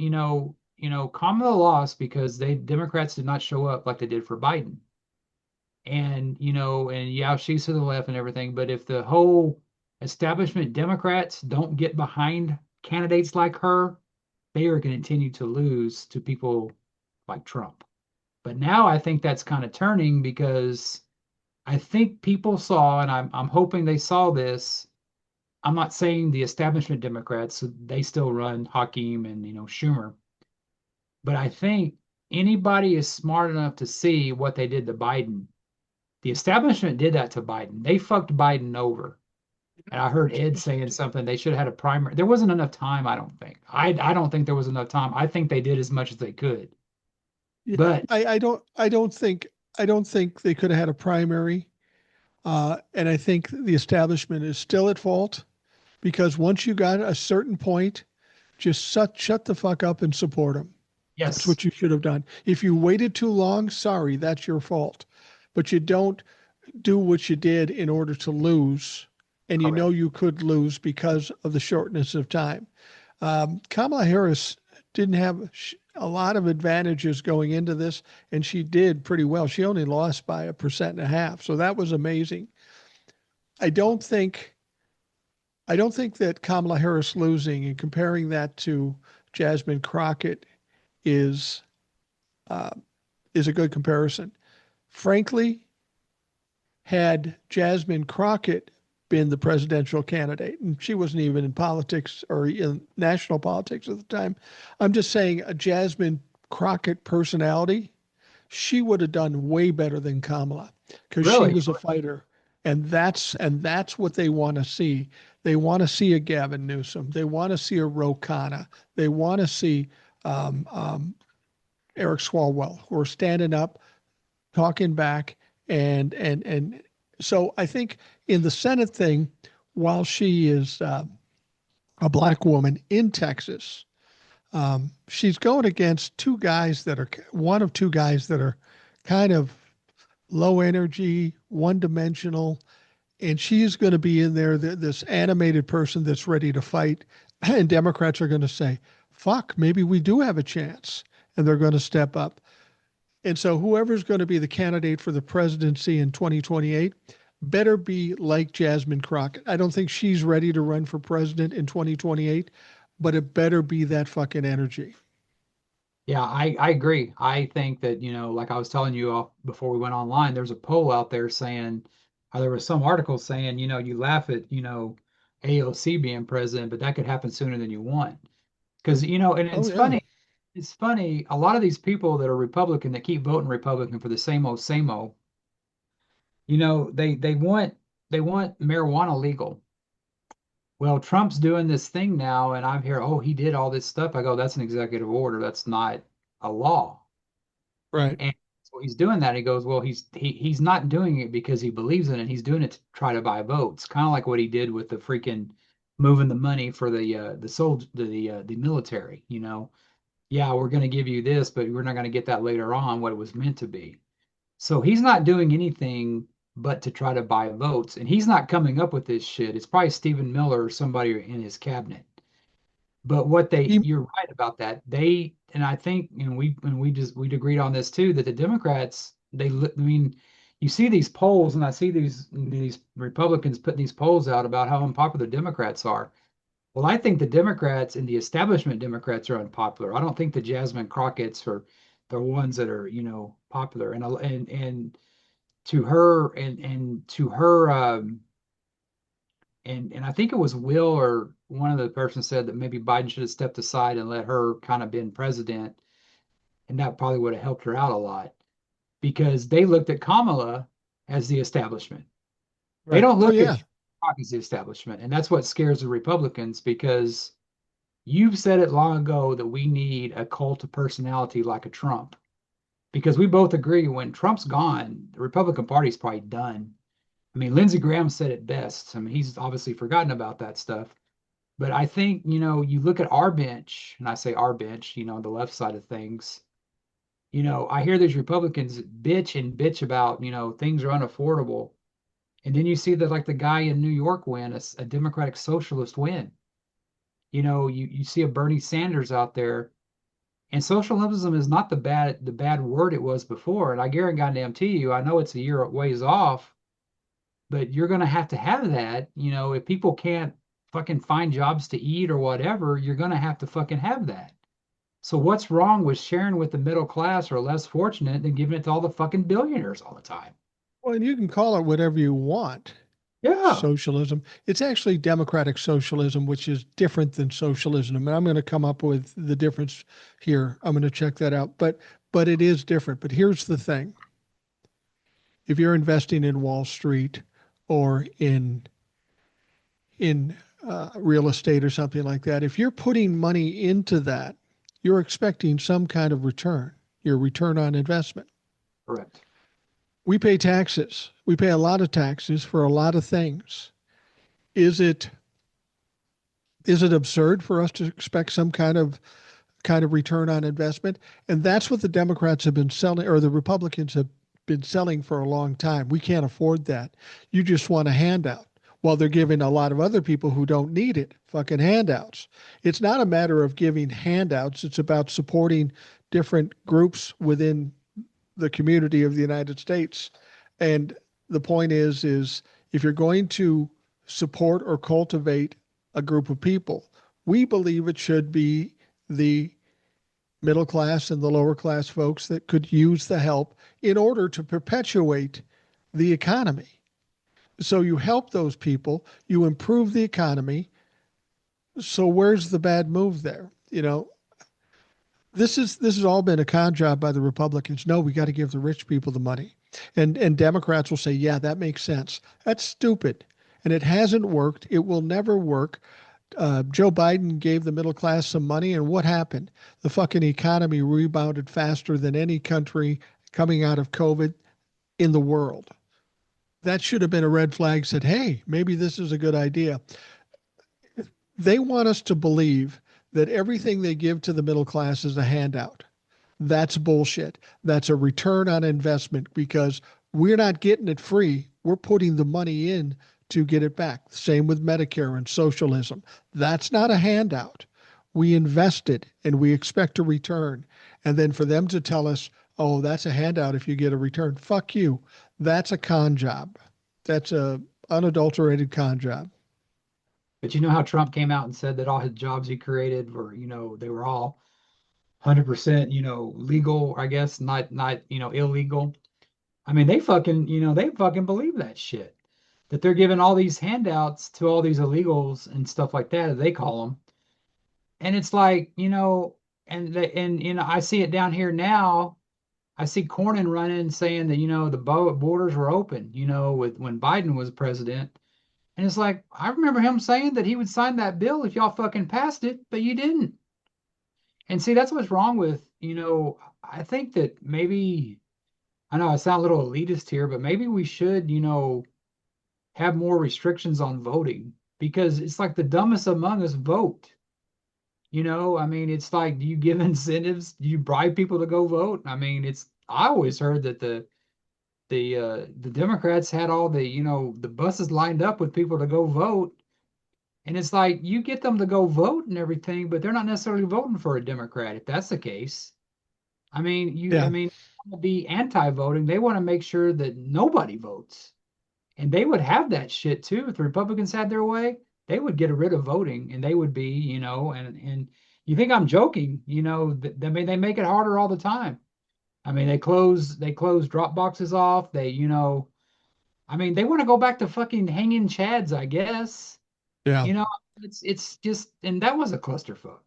Kamala lost because they Democrats did not show up like they did for Biden. And and yeah, she's to the left and everything, but if the whole establishment Democrats don't get behind candidates like her, they are going to continue to lose to people like Trump. But now I think that's kind of turning because I think people saw, and I'm hoping they saw this. I'm not saying the establishment Democrats, they still run Hakeem and Schumer, but I think anybody is smart enough to see what they did to Biden. The establishment did that to Biden. They fucked Biden over. And I heard Ed saying something. They should have had a primary. There wasn't enough time, I don't think. I don't think there was enough time. I think they did as much as they could. Yeah. But I don't think they could have had a primary. And I think the establishment is still at fault because once you got a certain point, just shut the fuck up and support them. That's yes, what you should have done. If you waited too long, sorry, that's your fault. But you don't do what you did in order to lose, and you know correct. you could lose because of the shortness of time. Kamala Harris didn't have a lot of advantages going into this, and she did pretty well. She only lost by 1.5%, so that was amazing. I don't think I don't think that Kamala Harris losing and comparing that to Jasmine Crockett is uh, is a good comparison. Frankly, had Jasmine Crockett been the presidential candidate, and she wasn't even in politics or in national politics at the time, I'm just saying a Jasmine Crockett personality, she would have done way better than Kamala because she Really? was a fighter. And that's what they want to see. They want to see a Gavin Newsom. They want to see a Ro Khanna. They want to see um, um, Eric Swalwell who are standing up, talking back, and so I think in the Senate thing, while she is a black woman in Texas, she's going against two guys that are one of two guys that are kind of low energy, one dimensional, and she's going to be in there, this animated person that's ready to fight. And Democrats are going to say, fuck, maybe we do have a chance. And they're going to step up. And so whoever's going to be the candidate for the presidency in 2028 better be like Jasmine Crockett. I don't think she's ready to run for president in 2028, but it better be that fucking energy. Yeah, I agree. I think that, like I was telling you off before we went online, there's a poll out there saying, there was some article saying, you laugh at, AOC being president, but that could happen sooner than you want. Because, and Oh, it's yeah. funny, a lot of these people that are Republican that keep voting Republican for the same old, they want marijuana legal. Well, Trump's doing this thing now, and I'm here, oh, he did all this stuff. I go, that's an executive order. That's not a law. Right. And so he's doing that. He goes, well, he's not doing it because he believes in it. He's doing it to try to buy votes, kind of like what he did with the freaking moving the money for the military. Yeah, we're going to give you this, but we're not going to get that later on what it was meant to be. So he's not doing anything but to try to buy votes, and he's not coming up with this shit. It's probably Stephen Miller or somebody in his cabinet. But He, you're right about that. And I think, we agreed on this too, that the Democrats, I mean, you see these polls, and I see these Republicans putting these polls out about how unpopular Democrats are. Well, I think the Democrats and the establishment Democrats are unpopular. I don't think the Jasmine Crockett's are the ones that are, popular. And to her and I think it was Will or one of the persons said that maybe Biden should have stepped aside and let her kind of been president, and that probably would have helped her out a lot because they looked at Kamala as the establishment. They Right. don't Oh look at yeah. Trump as the establishment, and that's what scares the Republicans because you've said it long ago that we need a cult of personality like a Trump. Because we both agree when Trump's gone, the Republican Party's probably done. I mean, Lindsey Graham said it best. I mean, he's obviously forgotten about that stuff. But I think, you look at our bench, and I say our bench, the left side of things. I hear these Republicans bitch about, things are unaffordable. And then you see that like the guy in New York win, a Democratic socialist win. You see a Bernie Sanders out there, and socialism is not the bad word it was before. And I guarantee you, I know it's a year ways off, but you're going to have that. If people can't fucking find jobs to eat or whatever, you're going to have to fucking have that. So what's wrong with sharing with the middle class or less fortunate than giving it to all the fucking billionaires all the time? Well, and you can call it whatever you want. Yeah, Socialism. It's actually democratic socialism, which is different than socialism. And I'm going to come up with the difference here. I'm going to check that out. But it is different. But here's the thing. If you're investing in Wall Street or in real estate or something like that, if you're putting money into that, you're expecting some kind of return, your return on investment. correct. We pay taxes. We pay a lot of taxes for a lot of things. Is it is it absurd for us to expect some kind of return on investment? And that's what the Democrats have been selling, or the Republicans have been selling for a long time. We can't afford that. You just want a handout. While they're giving a lot of other people who don't need it fucking handouts. It's not a matter of giving handouts. It's about supporting different groups within the community of the United States. And the point is if you're going to support or cultivate a group of people, we believe it should be the middle class and the lower class folks that could use the help in order to perpetuate the economy. So you help those people, you improve the economy. So where's the bad move there? This has all been a con job by the Republicans. No, we got to give the rich people the money. And Democrats will say, yeah, that makes sense. That's stupid. And it hasn't worked. It will never work. Joe Biden gave the middle class some money, and what happened? The fucking economy rebounded faster than any country coming out of COVID in the world. That should have been a red flag, said, hey, maybe this is a good idea. They want us to believe that everything they give to the middle class is a handout. That's bullshit. That's a return on investment because we're not getting it free. We're putting the money in to get it back. Same with Medicare and socialism. That's not a handout. We invested and we expect a return. And then for them to tell us, oh, that's a handout if you get a return. Fuck you. That's a con job. That's a unadulterated con job. But you know how Trump came out and said that all his jobs he created were, they were all 100%, legal, I guess, not, illegal. I mean, they fucking believe that shit. That they're giving all these handouts to all these illegals and stuff like that, as they call them. And it's like, and I see it down here now. I see Cornyn running saying that, the borders were open, with when Biden was president. And it's like, I remember him saying that he would sign that bill if y'all fucking passed it, but you didn't. And see, that's what's wrong with, I think that maybe, I know I sound a little elitist here, but maybe we should, have more restrictions on voting because it's like the dumbest among us vote. I mean, it's like, do you give incentives? Do you bribe people to go vote? I mean, I always heard that the Democrats had all the buses lined up with people to go vote. And it's like you get them to go vote and everything, but they're not necessarily voting for a Democrat if that's the case. I Yeah. mean, to be anti-voting, they want to make sure that nobody votes. And they would have that shit too. If the Republicans had their way, they would get rid of voting and they would be, and you think I'm joking, I mean, they make it harder all the time. I mean, they close drop boxes off. They, I mean, they want to go back to fucking hanging chads, I guess. Yeah. You know, it's just, and that was a clusterfuck.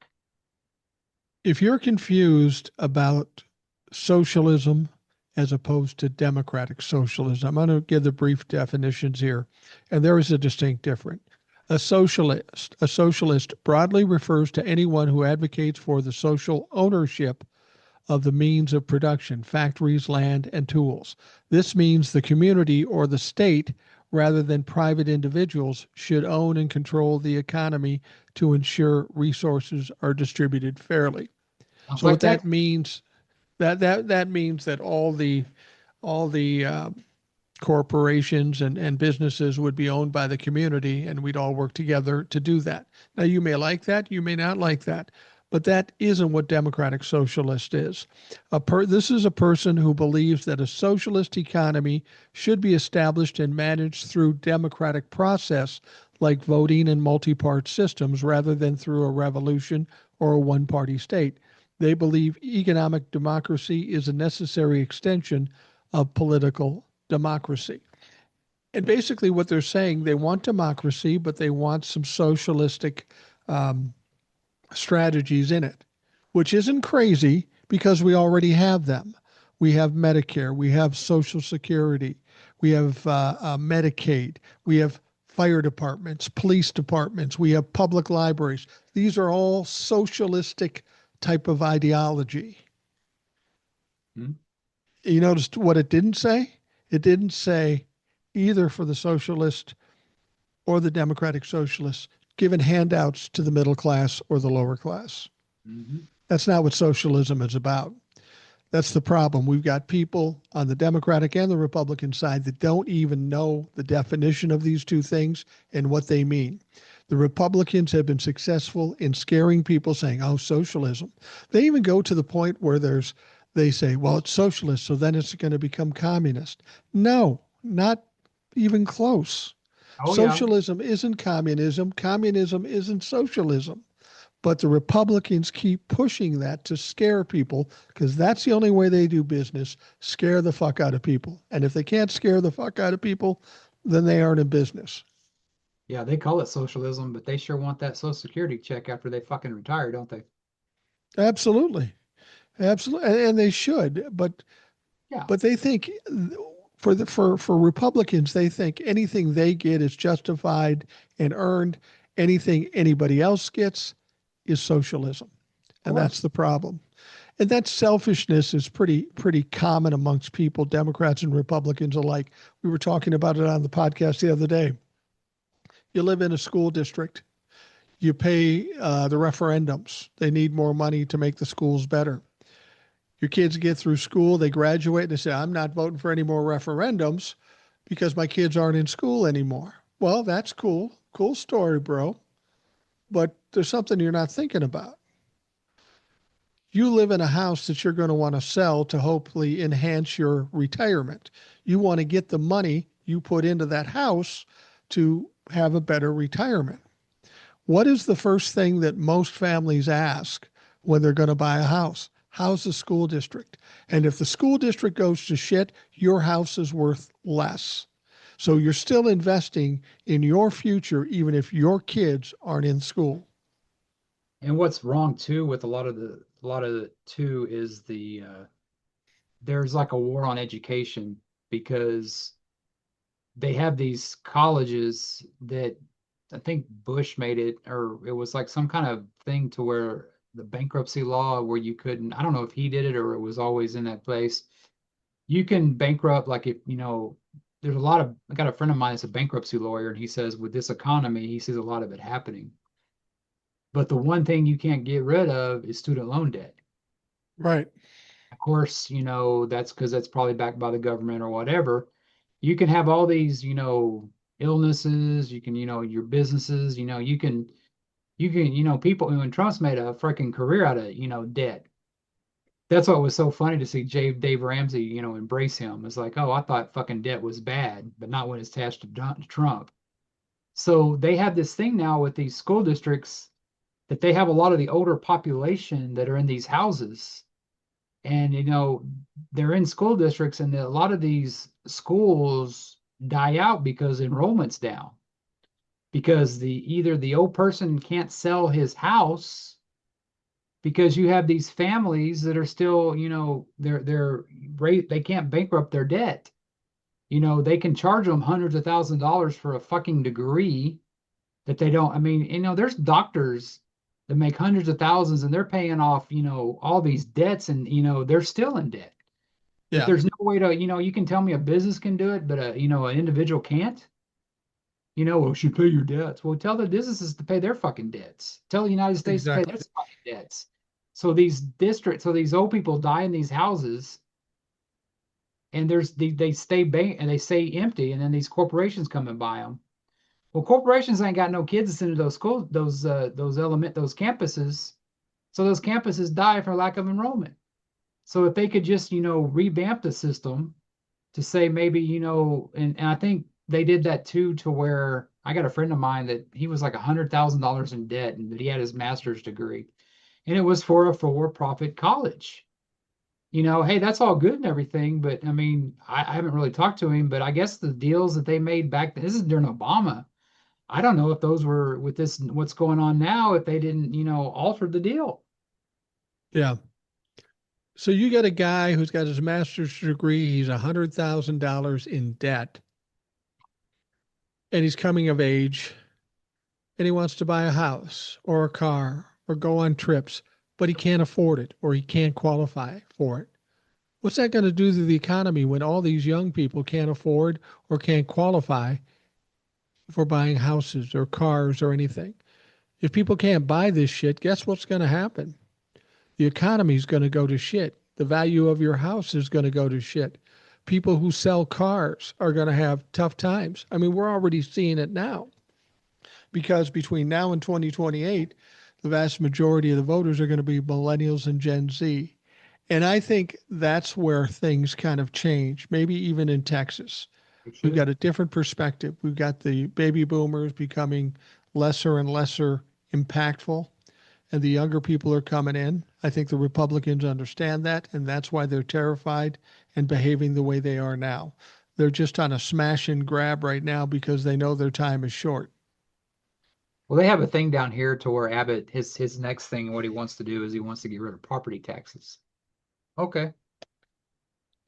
If you're confused about socialism as opposed to democratic socialism, I'm going to give the brief definitions here. And there is a distinct difference. A socialist broadly refers to anyone who advocates for the social ownership of the means of production, factories, land, and tools. This means the community or the state, rather than private individuals, should own and control the economy to ensure resources are distributed fairly. Sounds So what like that Texas. means that means that all the corporations and businesses would be owned by the community, and we'd all work together to do that. Now, you may like that, you may not like that, but that isn't what democratic socialist is. This is a person who believes that a socialist economy should be established and managed through democratic process like voting and multi-part systems rather than through a revolution or a one-party state. They believe economic democracy is a necessary extension of political democracy. And basically, what they're saying, they want democracy, but they want some socialistic um, strategies in it, which isn't crazy because we already have them. We have Medicare, we have Social Security, we have Medicaid, we have fire departments, police departments, we have public libraries. These are all socialistic type of ideology. Hmm? You noticed what it didn't say? It didn't say either for the socialist or the democratic socialists giving handouts to the middle class or the lower class. Hmm. That's not what socialism is about. That's the problem. We've got people on the Democratic and the Republican side that don't even know the definition of these two things and what they mean. The Republicans have been successful in scaring people saying, oh, socialism. They even go to the point where they say, well, it's socialist, so then it's going to become communist. No, not even close. Oh yeah. Socialism isn't communism. Communism isn't socialism. But the Republicans keep pushing that to scare people because that's the only way they do business, scare the fuck out of people. And if they can't scare the fuck out of people, then they aren't in business. Yeah, they call it socialism, but they sure want that Social Security check after they fucking retire, don't they? Absolutely. Absolutely. And they should, Yeah. but they think for Republicans, they think anything they get is justified and earned. Anything anybody else gets is socialism. Of And that's course. the problem. And that selfishness is pretty common amongst people, Democrats and Republicans alike. We were talking about it on the podcast the other day. You live in a school district, you pay the referendums. They need more money to make the schools better. Your kids get through school, they graduate, and they say, I'm not voting for any more referendums because my kids aren't in school anymore. Well, that's cool. Cool story, bro. But there's something you're not thinking about. You live in a house that you're going to want to sell to hopefully enhance your retirement. You want to get the money you put into that house to have a better retirement. What is the first thing that most families ask when they're going to buy a house? How's the school district? And if the school district goes to shit, your house is worth less. So you're still investing in your future, even if your kids aren't in school. And what's wrong too with a lot of it too is there's like a war on education because they have these colleges that I think Bush made it, or it was like some kind of thing to where the bankruptcy law where you couldn't, I don't know if he did it or it was always in that place. You can bankrupt, like if, there's a lot of, I got a friend of mine that's a bankruptcy lawyer, and he says with this economy, he sees a lot of it happening. But the one thing you can't get rid of is student loan debt. Right. Of course, that's because that's probably backed by the government or whatever. You can have all these, illnesses, you can, your businesses, people, when Trump's made a freaking career out of, debt. That's what was so funny to see Dave Ramsey, embrace him. It's like, oh, I thought fucking debt was bad, but not when it's attached to Trump. So they have this thing now with these school districts that they have a lot of the older population that are in these houses. And, they're in school districts, and a lot of these schools die out because enrollment's down. Because either the old person can't sell his house because you have these families that are still, they're they can't bankrupt their debt. They can charge them hundreds of thousands of dollars for a fucking degree that they don't. I mean, there's doctors that make hundreds of thousands and they're paying off, all these debts and, they're still in debt. But Yeah, there's no way to, you can tell me a business can do it, but an individual can't. Well, you should pay your debts. Well, tell the businesses to pay their fucking debts. Tell the United States to pay their exactly. fucking debts. So these old people die in these houses, and they stay and they stay empty, and then these corporations come and buy them. Well, corporations ain't got no kids to send to those schools, those campuses. So those campuses die for lack of enrollment. So if they could just, revamp the system to say maybe, and I think they did that too, to where I got a friend of mine that he was like $100,000 in debt and that he had his master's degree. And it was for a for-profit college. Hey, that's all good and everything, but I mean, I haven't really talked to him, but I guess the deals that they made back then, this is during Obama. I don't know if those were with this, what's going on now, if they didn't, alter the deal. Yeah. So you got a guy who's got his master's degree. He's $100,000 in debt, and he's coming of age, and he wants to buy a house or a car or go on trips, but he can't afford it or he can't qualify for it. What's that going to do to the economy when all these young people can't afford or can't qualify for buying houses or cars or anything? If people can't buy this shit, guess what's going to happen? The economy is going to go to shit. The value of your house is going to go to shit. People who sell cars are going to have tough times. I mean, we're already seeing it now because between now and 2028, the vast majority of the voters are going to be millennials and Gen Z. And I think that's where things kind of change, maybe even in Texas. It We've got should. a different perspective. We've got the baby boomers becoming lesser and lesser impactful, and the younger people are coming in. I think the Republicans understand that, and that's why they're terrified and behaving the way they are now. They're just on a smash and grab right now because they know their time is short. Well, they have a thing down here to where Abbott, his next thing, what he wants to do is he wants to get rid of property taxes. Okay.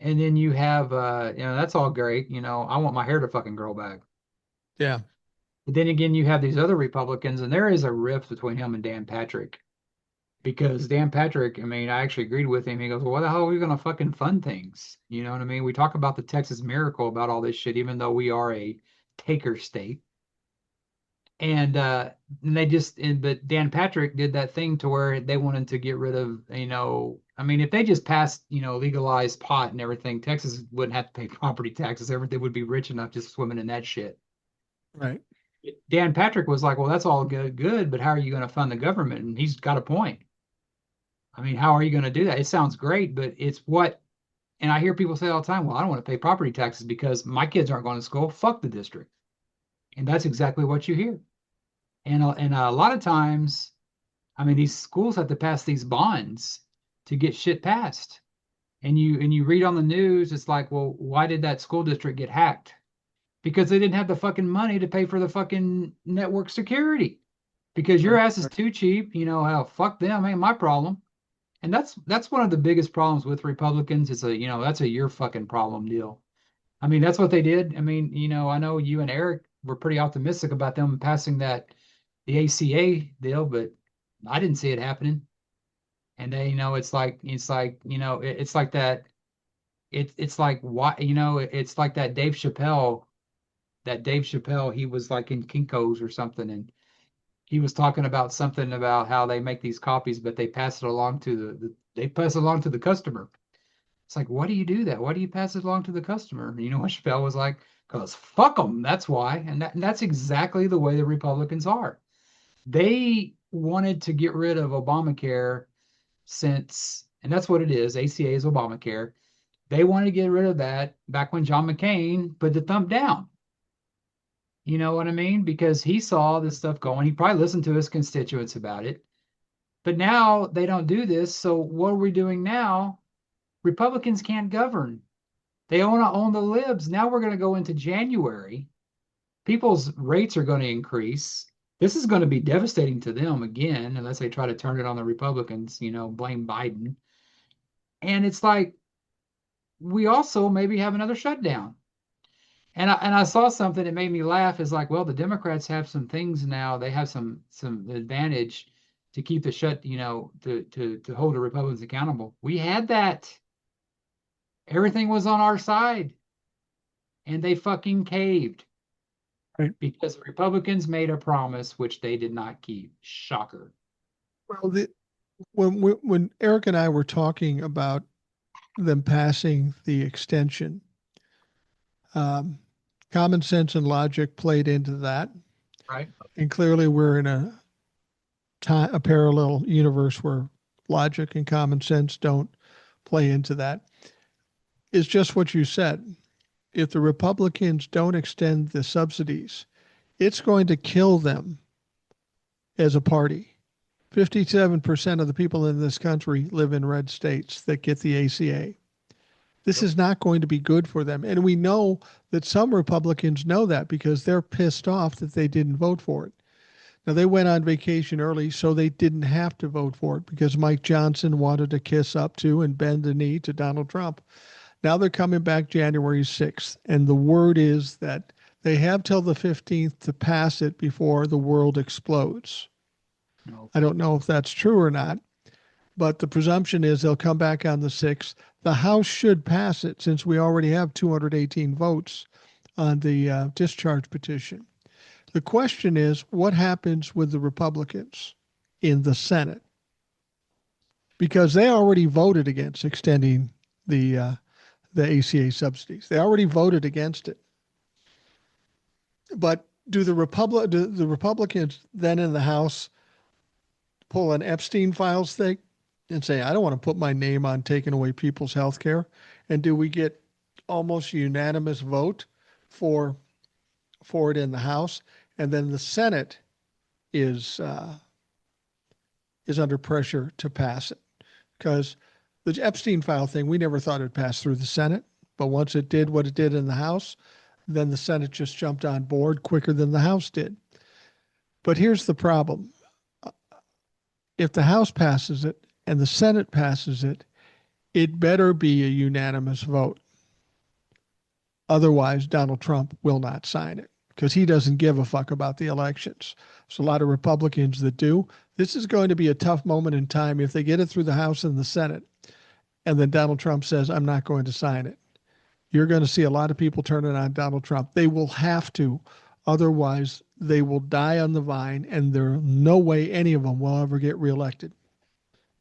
And then you have, that's all great. I want my hair to fucking grow back. Yeah, But then again, you have these other Republicans, and there is a rift between him and Dan Patrick. Because Dan Patrick, I mean, I actually agreed with him. He goes, well, why the hell are we going to fucking fund things? You know what I mean? We talk about the Texas miracle about all this shit, even though we are a taker state. And but Dan Patrick did that thing to where they wanted to get rid of, I mean, if they just passed, legalized pot and everything, Texas wouldn't have to pay property taxes. Everything would be rich enough just swimming in that shit. right. Dan Patrick was like, well, that's all good, but how are you going to fund the government? And he's got a point. I mean, how are you going to do that? It sounds great, but and I hear people say all the time, well, I don't want to pay property taxes because my kids aren't going to school. Fuck the district. And that's exactly what you hear. And a lot of times, I mean, these schools have to pass these bonds to get shit passed. And you read on the news, it's like, well, why did that school district get hacked? Because they didn't have the fucking money to pay for the fucking network security. Because your Right. ass is too cheap, hell, fuck them, ain't my problem. And that's one of the biggest problems with Republicans. It's that's a your fucking problem deal. I mean, that's what they did. I mean, I know you and Eric were pretty optimistic about them passing the ACA deal, but I didn't see it happening. And they, it's like that. It's like why, it's like that Dave Chappelle, he was like in Kinko's or something, and he was talking about something about how they make these copies, but they pass it along to they pass it along to the customer. It's like, why do you do that? Why do you pass it along to the customer? And you know what Chappelle was like? Because fuck them. That's why. And that's exactly the way the Republicans are. They wanted to get rid of Obamacare and that's what it is. ACA is Obamacare. They wanted to get rid of that back when John McCain put the thumb down. You know what I mean? Because he saw this stuff going. He probably listened to his constituents about it. But now they don't do this. So what are we doing now? Republicans can't govern. They own the libs. Now we're going to go into January. People's rates are going to increase. This is going to be devastating to them again, unless they try to turn it on the Republicans, blame Biden. And it's like we also maybe have another shutdown. And I saw something that made me laugh is like, well, the Democrats have some things now. They have some advantage to keep the shut, to hold the Republicans accountable. We had that. Everything was on our side, and they fucking caved Right. because the Republicans made a promise which they did not keep. Shocker. Well, when Eric and I were talking about them passing the extension, um, common sense and logic played into that, Right. and clearly we're in a parallel universe where logic and common sense don't play into that. It's just what you said. If the Republicans don't extend the subsidies, it's going to kill them as a party. 57% of the people in this country live in red states that get the ACA. This Yep. is not going to be good for them. And we know that some Republicans know that because they're pissed off that they didn't vote for it. Now, they went on vacation early, so they didn't have to vote for it because Mike Johnson wanted to kiss up to and bend the knee to Donald Trump. Now they're coming back January 6th, and the word is that they have till the 15th to pass it before the world explodes. No. I don't know if that's true or not, but the presumption is they'll come back on the 6th. The House should pass it since we already have 218 votes on the discharge petition. The question is what happens with the Republicans in the Senate? Because they already voted against extending the ACA subsidies. They already voted against it. But do the Republicans then in the House pull an Epstein files thing and say, I don't want to put my name on taking away people's health care? And do we get almost unanimous vote for it in the House? And then the Senate is uh, is under pressure to pass it because the Epstein file thing, we never thought it'd pass through the Senate. But once it did what it did in the House, then the Senate just jumped on board quicker than the House did. But here's the problem. If the House passes it and the Senate passes it, it better be a unanimous vote. Otherwise, Donald Trump will not sign it because he doesn't give a fuck about the elections. There's a lot of Republicans that do. This is going to be a tough moment in time if they get it through the House and the Senate, and then Donald Trump says, I'm not going to sign it. You're going to see a lot of people turning on Donald Trump. They will have to. Otherwise, they will die on the vine, and there's no way any of them will ever get reelected.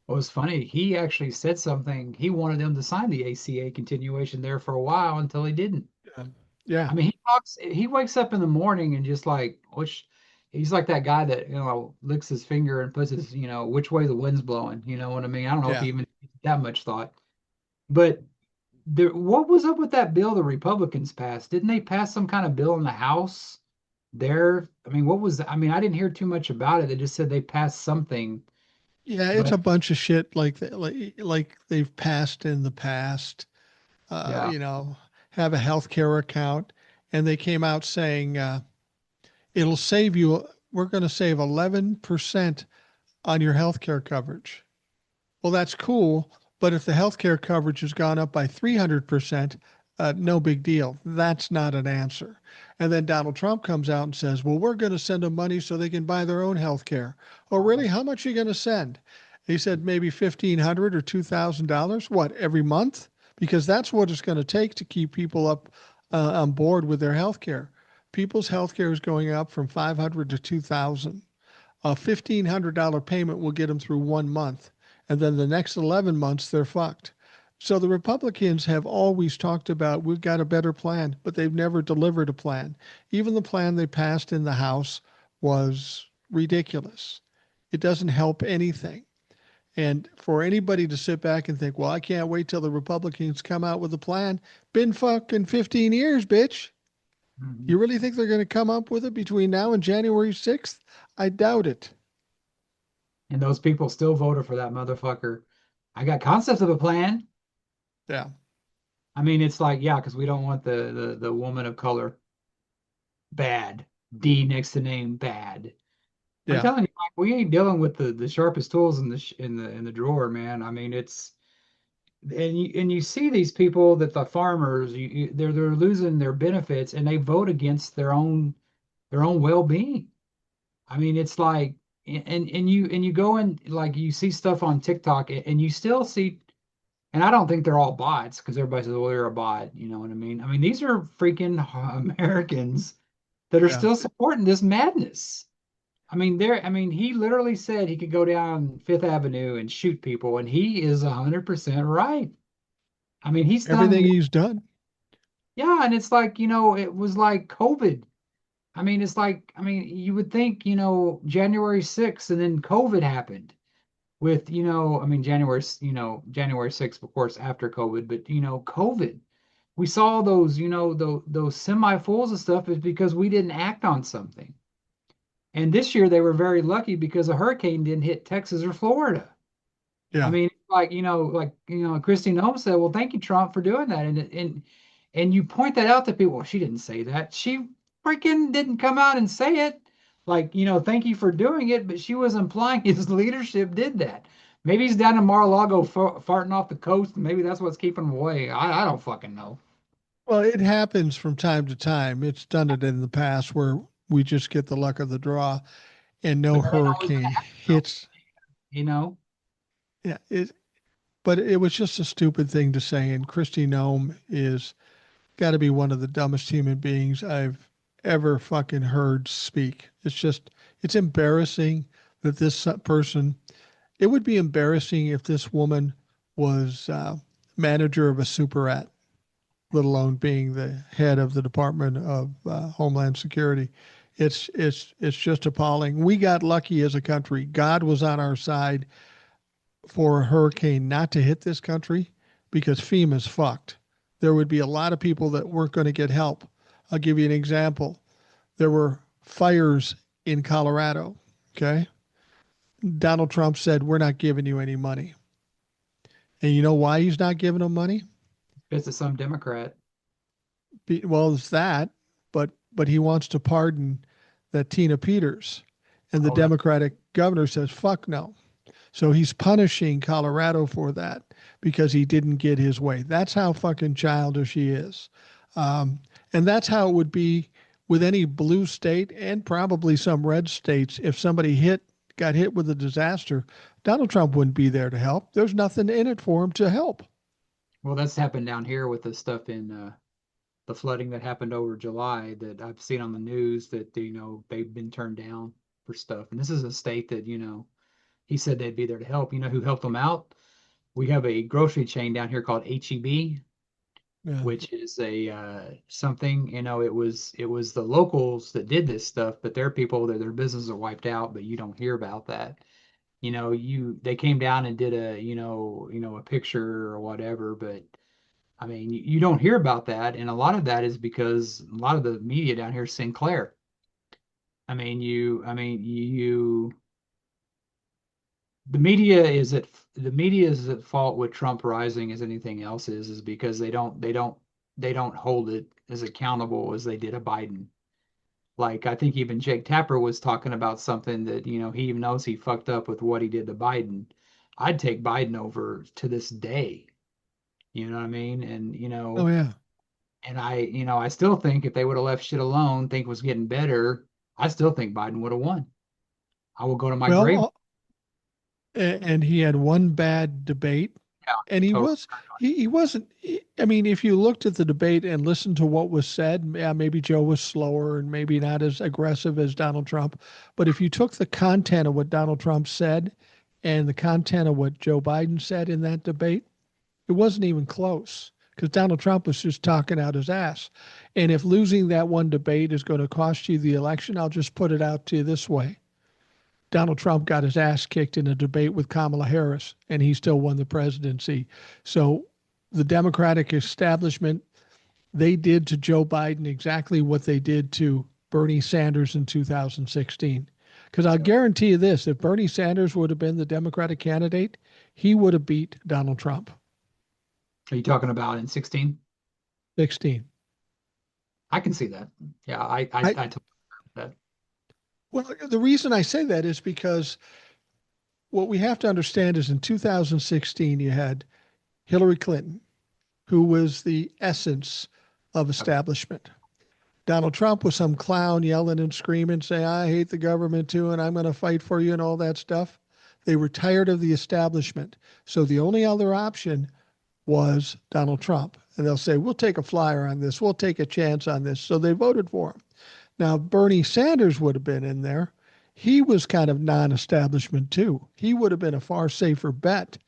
It was funny. He actually said something. He wanted them to sign the ACA continuation there for a while until he didn't. Yeah. I mean, he wakes up in the morning and just like, he's like that guy that, licks his finger and puts his, which way the wind's blowing. You know what I mean? I don't know if Yeah. he even that much thought. But what was up with that bill the Republicans passed? Didn't they pass some kind of bill in the House there? I mean, I mean, I didn't hear too much about it. They just said they passed something, Yeah, it's but a bunch of shit like they've passed in the past. yeah. You know, have a healthcare account, and they came out saying it'll save you. We're going to save 11% on your healthcare coverage. Well, that's cool, but if the healthcare coverage has gone up by 300%, no big deal. That's not an answer. And then Donald Trump comes out and says, well, we're going to send them money so they can buy their own healthcare. Oh, really? How much are you going to send? He said maybe $1,500 or $2,000. What, every month? Because that's what it's going to take to keep people up on board with their healthcare. People's healthcare is going up from 500 to 2,000. A $1,500 payment will get them through 1 month. And then the next 11 months, they're fucked. So the Republicans have always talked about we've got a better plan, but they've never delivered a plan. Even the plan they passed in the House was ridiculous. It doesn't help anything. And for anybody to sit back and think, well, I can't wait till the Republicans come out with a plan, been fucking 15 years, bitch. Mhm. You really think they're going to come up with it between now and January 6th? I doubt it. And those people still voted for that motherfucker. I got concepts of a plan. Yeah. I mean, it's like, yeah, because we don't want the woman of color bad. D next to name bad. I'm Yeah. telling you, Mike, we ain't dealing with the sharpest tools in the in the drawer, man. I mean, it's and you see these people that the farmers, they're losing their benefits and they vote against their own well-being. I mean, it's like and you go and like you see stuff on TikTok and you still see, and I don't think they're all bots because everybody says, well, you're a bot, you know what I mean? I mean, these are freaking Americans that are Yeah. still supporting this madness. I mean, he literally said he could go down Fifth Avenue and shoot people, and he is 100% right. I mean, he's Everything done, he's done. yeah, and it's like, it was like COVID. I mean, it's like, you would think, January 6th and then COVID happened with, January 6th, of course, after COVID, but, COVID. We saw those, those semi-fulls and stuff is because we didn't act on something. And this year they were very lucky because a hurricane didn't hit Texas or Florida. I Yeah. mean, Christine Holmes said, "Well, thank you, Trump, for doing that." And you point that out to people. Well, she didn't say that. She freaking didn't come out and say it. Like, thank you for doing it, but she was implying his leadership did that. Maybe he's down in Mar-a-Lago farting off the coast, and maybe that's what's keeping him away. I don't fucking know. Well, it happens from time to time. It's done it in the past where we just get the luck of the draw and no But that ain't always hurricane gonna happen, though. hits. You know? Yeah. But it was just a stupid thing to say. And Christy Nome is got to be one of the dumbest human beings I've ever fucking heard speak. It's embarrassing that this person, it would be embarrassing if this woman was manager of a superette, let alone being the head of the Department of Homeland Security. It's just appalling. We got lucky as a country. God was on our side for a hurricane not to hit this country because FEMA's fucked. There would be a lot of people that weren't going to get help. I'll give you an example. There were fires in Colorado. Okay. Donald Trump said, we're not giving you any money. And you know why he's not giving them money? It's to some Democrat. Well, it's that, but he wants to pardon that Tina Peters. And the Oh, that Democratic governor says, fuck no. So he's punishing Colorado for that because he didn't get his way. That's how fucking childish he is. Um, and that's how it would be with any blue state and probably some red states. If somebody got hit with a disaster, Donald Trump wouldn't be there to help. There's nothing in it for him to help. well, that's happened down here with the stuff in the flooding that happened over July that I've seen on the news that they've been turned down for stuff. And this is a state that he said they'd be there to help. You know who helped them out? We have a grocery chain down here called HEB, Yeah. which is a something. It was the locals that did this stuff, but their people their businesses are wiped out. But you don't hear about that. They came down and did a a picture or whatever, but I mean, you don't hear about that, and a lot of that is because a lot of the media down here is Sinclair. The media is at fault with Trump rising as anything else is because they don't hold it as accountable as they did a Biden. Like I think even Jake Tapper was talking about something that he even knows he fucked up with what he did to Biden. I'd take Biden over to this day. You know what I mean? And Oh yeah. I still think if they would have left shit alone, think it was getting better, I still think Biden would have won. I will go to my grave. Well, and he had one bad debate, Yeah, and totally. he wasn't. I mean, if you looked at the debate and listened to what was said, yeah, maybe Joe was slower and maybe not as aggressive as Donald Trump. But if you took the content of what Donald Trump said and the content of what Joe Biden said in that debate, it wasn't even close because Donald Trump was just talking out his ass. And if losing that one debate is going to cost you the election, I'll just put it out to you this way. Donald Trump got his ass kicked in a debate with Kamala Harris, and he still won the presidency. So the Democratic establishment, they did to Joe Biden exactly what they did to Bernie Sanders in 2016. Because I'll guarantee you this, if Bernie Sanders would have been the Democratic candidate, he would have beat Donald Trump. Are you talking about in 16? 16. I can see that. Yeah, I I took that. well, the reason I say that is because what we have to understand is in 2016 you had Hillary Clinton, who was the essence of Yep. establishment. Donald Trump was some clown yelling and screaming, saying, I hate the government too, and I'm going to fight for you and all that stuff. They were tired of the establishment. So the only other option was Donald Trump. And they'll say, we'll take a flyer on this. We'll take a chance on this. So they voted for him. Now, Bernie Sanders would have been in there. He was kind of non establishment too. He would have been a far safer bet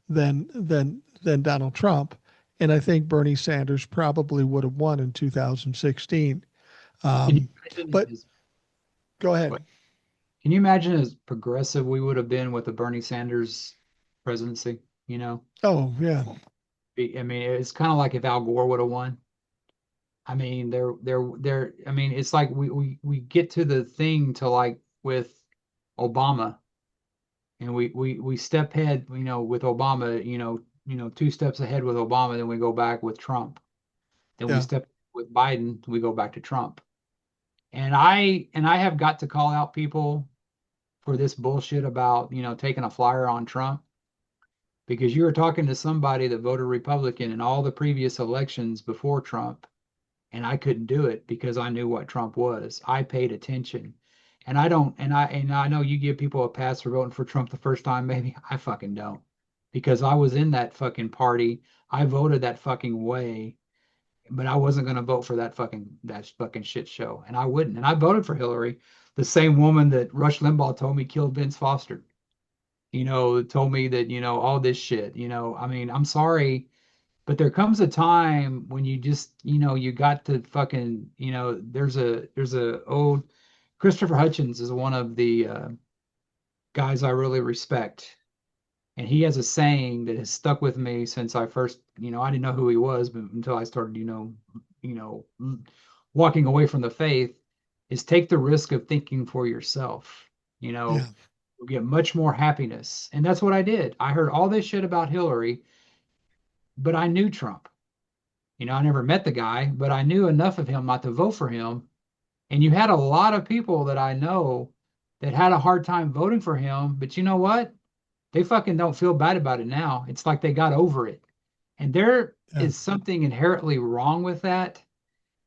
than Donald Trump. And I think Bernie Sanders probably would have won in 2016. Can you Um, imagine but as go what- ahead. can you imagine as progressive we would have been with the Bernie Sanders presidency? You know, Oh, yeah. I mean, it's kind of like if Al Gore would have won. I mean, I mean, it's like we get to the thing to like with Obama, and we step ahead, you know, with Obama, two steps ahead with Obama, then we go back with Trump. Then we Yeah. step with Biden, we go back to Trump. And I have got to call out people for this bullshit about, taking a flyer on Trump because you were talking to somebody that voted Republican in all the previous elections before Trump, and I couldn't do it because I knew what Trump was. I paid attention. And I don't and I know you give people a pass for voting for Trump the first time, maybe. I fucking don't. Because I was in that fucking party. I voted that fucking way, but I wasn't going to vote for that fucking shit show, and I wouldn't. And I voted for Hillary, the same woman that Rush Limbaugh told me killed Vince Foster. Told me that all this shit. I mean, I'm sorry, but there comes a time when you just you got to fucking there's a old Christopher Hutchins is one of the guys I really respect. And he has a saying that has stuck with me since I first, I didn't know who he was, but until I started, walking away from the faith, is take the risk of thinking for yourself. You Yeah. know, you'll get much more happiness. And that's what I did. I heard all this shit about Hillary, but I knew Trump. I never met the guy, but I knew enough of him not to vote for him. And you had a lot of people that I know that had a hard time voting for him, but you know what? They fucking don't feel bad about it now. It's like they got over it. And there Yeah. is something inherently wrong with that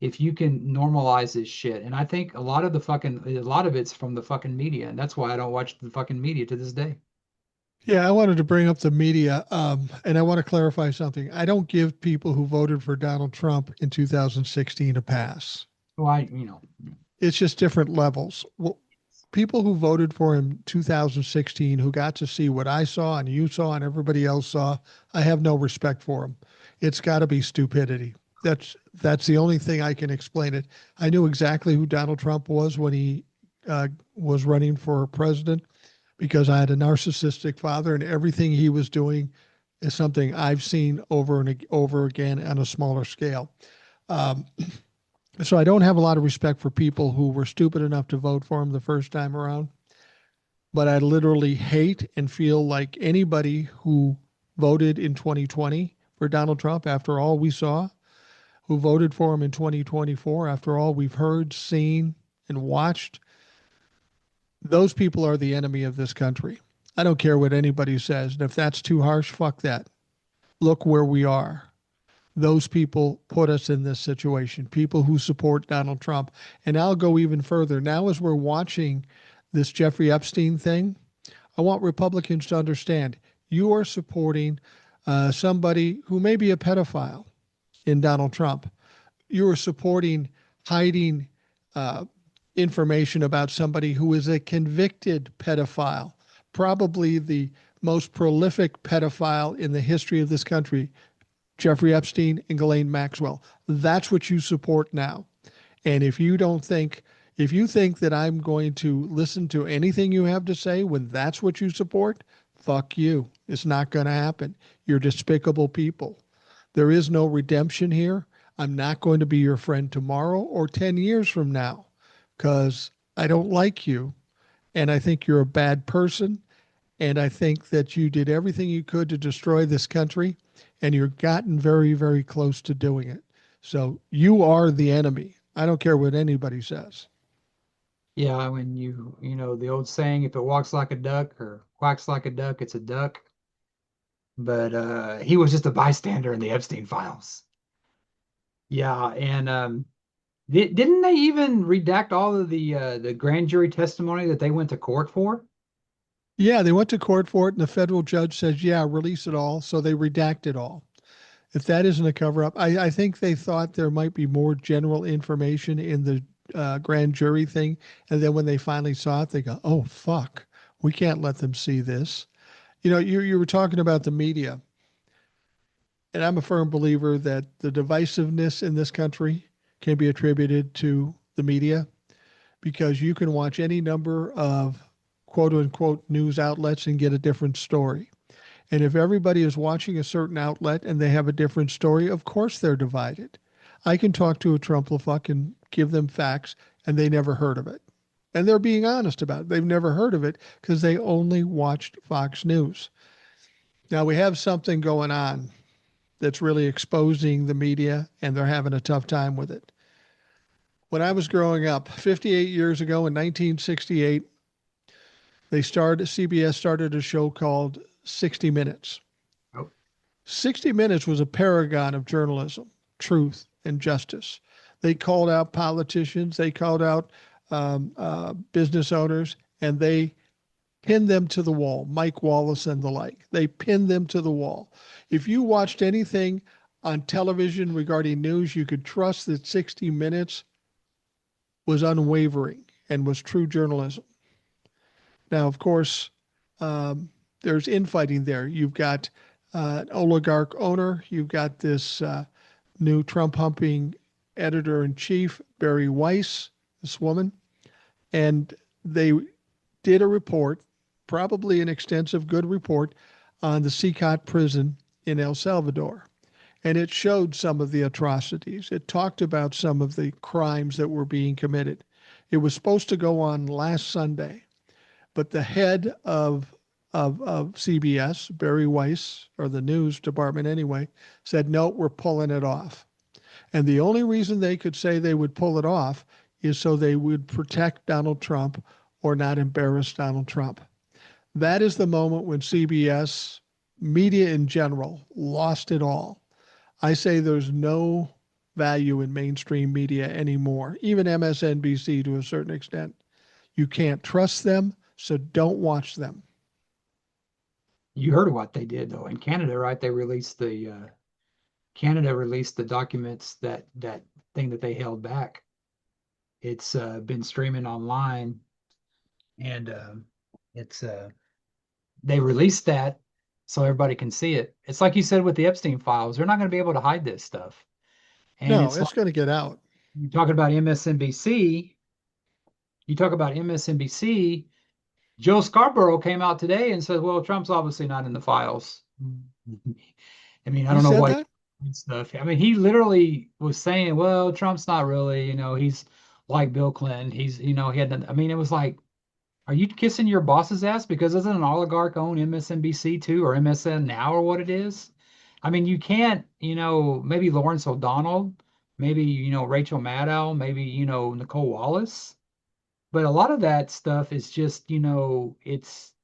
if you can normalize this shit. And I think a lot of it's from the fucking media. And that's why I don't watch the fucking media to this day. Yeah, I wanted to bring up the media, and I want to clarify something. I don't give people who voted for Donald Trump in 2016 a pass. Well, It's just different levels. Well, people who voted for him 2016 who got to see what I saw and you saw and everybody else saw, I have no respect for them. It's got to be stupidity. That's the only thing I can explain it. I knew exactly who Donald Trump was when he was running for president because I had a narcissistic father, and everything he was doing is something I've seen over and over again on a smaller scale. Um, so I don't have a lot of respect for people who were stupid enough to vote for him the first time around. But I literally hate and feel like anybody who voted in 2020 for Donald Trump, after all we saw, who voted for him in 2024, after all we've heard, seen, and watched, those people are the enemy of this country. I don't care what anybody says. And if that's too harsh, fuck that. Look where we are. Those people put us in this situation, people who support Donald Trump. And I'll go even further. Now, as we're watching this Jeffrey Epstein thing, I want Republicans to understand you are supporting somebody who may be a pedophile in Donald Trump. You are supporting hiding uh, information about somebody who is a convicted pedophile, probably the most prolific pedophile in the history of this country, Jeffrey Epstein and Ghislaine Maxwell. That's what you support now. And if you think that I'm going to listen to anything you have to say when that's what you support, fuck you. It's not going to happen. You're despicable people. There is no redemption here. I'm not going to be your friend tomorrow or 10 years from now because I don't like you and I think you're a bad person And I think that you did everything you could to destroy this country, and you're gotten very, very close to doing it. So you are the enemy. I don't care what anybody says. Yeah, when you know the old saying, if it walks like a duck or quacks like a duck, it's a duck. But he was just a bystander in the Epstein files. Yeah, and didn't they even redact all of the grand jury testimony that they went to court for? Yeah, they went to court for it, and the federal judge says, yeah, release it all. So they redact it all. If that isn't a cover up, I think they thought there might be more general information in the grand jury thing. And then when they finally saw it, they go, oh, fuck, we can't let them see this. You were talking about the media, and I'm a firm believer that the divisiveness in this country can be attributed to the media because you can watch any number of quote unquote news outlets and get a different story. And if everybody is watching a certain outlet and they have a different story, of course they're divided. I can talk to a Trumplefuck and give them facts, and they never heard of it. And they're being honest about it. They've never heard of it because they only watched Fox News. Now we have something going on that's really exposing the media, and they're having a tough time with it. When I was growing up, 58 years ago in 1968, CBS started a show called 60 Minutes. Oh, 60 Minutes was a paragon of journalism, truth, and justice. They called out politicians, they called out business owners, and they pinned them to the wall. Mike Wallace and the like. They pinned them to the wall. If you watched anything on television regarding news, you could trust that 60 Minutes was unwavering and was true journalism. Now, of course, um, there's infighting there. You've got an oligarch owner. You've got this new Trump humping editor in chief, Barry Weiss, this woman. And they did a report, probably an extensive, good report, on the Secot prison in El Salvador. And it showed some of the atrocities. It talked about some of the crimes that were being committed. It was supposed to go on last Sunday, but the head of CBS, Barry Weiss, or the news department anyway, said, no, we're pulling it off. And the only reason they could say they would pull it off is so they would protect Donald Trump or not embarrass Donald Trump. That is the moment when CBS, media in general, lost it all. I say there's no value in mainstream media anymore, even MSNBC to a certain extent. You can't trust them, so don't watch them. you heard of what they did though in Canada, right? They released the Canada released the documents that thing that they held back. It's been streaming online, and it's they released that so everybody can see it. It's like you said with the Epstein files, they're not going to be able to hide this stuff. And No, it's like it's going to get out. you talking about MSNBC. You talk about MSNBC. Joe Scarborough came out today and said, "Well, Trump's obviously not in the files." I mean, I He don't know said why that? stuff. I mean, he literally was saying, "Well, Trump's not really, he's like Bill Clinton. He had." I mean, it was like, are you kissing your boss's ass because doesn't an oligarch own MSNBC too, or MSN now, or what it is? I mean, you can't, maybe Lawrence O'Donnell, maybe Rachel Maddow, maybe Nicole Wallace, but a lot of that stuff is just, it's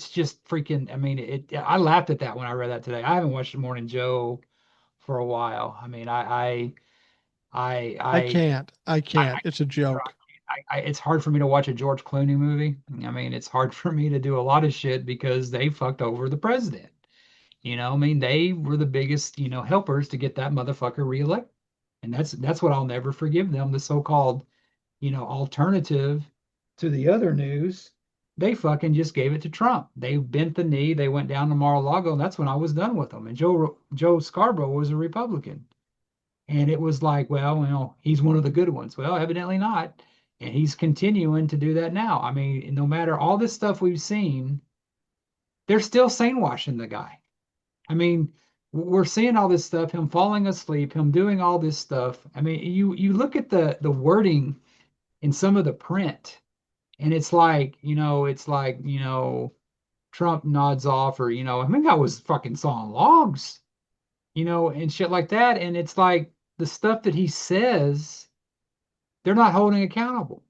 just freaking. I mean, I laughed at that when I read that today. I haven't watched Morning Joe for a while. I mean, I, I I, can't. I I, can't. It's a joke. it's hard for me to watch a George Clooney movie. I mean, it's hard for me to do a lot of shit because they fucked over the president. I mean, they were the biggest, helpers to get that motherfucker reelected. And that's what I'll never forgive them, the so-called, alternative to the other news. They fucking just gave it to Trump. They bent the knee, they went down to Mar-a-Lago, and that's when I was done with them. And Joe Scarborough was a Republican. And it was like, well, he's one of the good ones. Well, evidently not. And he's continuing to do that now. I mean, no matter all this stuff we've seen, they're still sane-washing the guy. I mean, we're seeing all this stuff, him falling asleep, him doing all this stuff. I mean, you look at the wording in some of the print, and it's like, Trump nods off, or I mean, that was fucking sawing logs, and shit like that. And it's like the stuff that he says, they're not holding accountable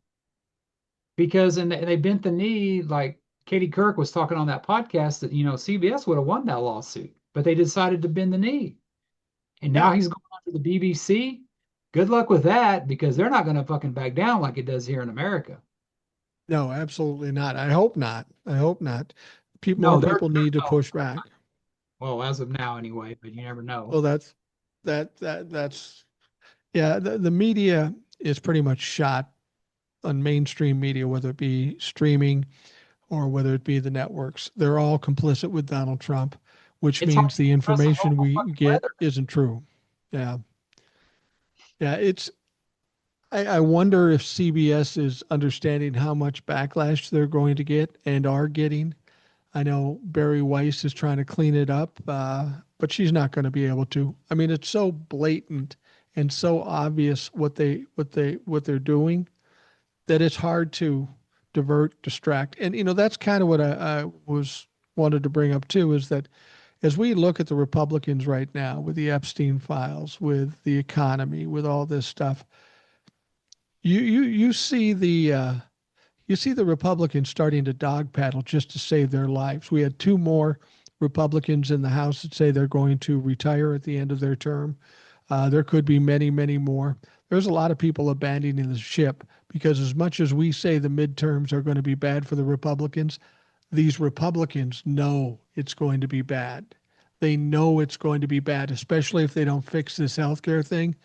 because, and they bent the knee. Like Katie Kirk was talking on that podcast that CBS would have won that lawsuit, but they decided to bend the knee, and now Yeah. he's going on to the BBC. Good luck with that because they're not going to fucking back down like it does here in America. No, absolutely not. I hope not. I hope not. More No, they're people need to no. push back. Well, as of now anyway, but you never know. Well, that's yeah. The media is pretty much shot on mainstream media, whether it be streaming or whether it be the networks. They're all complicit with Donald Trump, which It's hard means to the trust a information normal we fucking get weather. isn't true. Yeah. Yeah. I wonder if CBS is understanding how much backlash they're going to get and are getting. I know Barry Weiss is trying to clean it up, but she's not going to be able to. I mean, it's so blatant and so obvious what they're doing that it's hard to divert, distract. And that's kind of what I was wanted to bring up too, is that as we look at the Republicans right now with the Epstein files, with the economy, with all this stuff, you see the Republicans starting to dog paddle just to save their lives. We had two more Republicans in the House that say they're going to retire at the end of their term. There could be many, many more. There's a lot of people abandoning the ship because, as much as we say the midterms are going to be bad for the Republicans, these Republicans know it's going to be bad. They know it's going to be bad, especially if they don't fix this healthcare thing.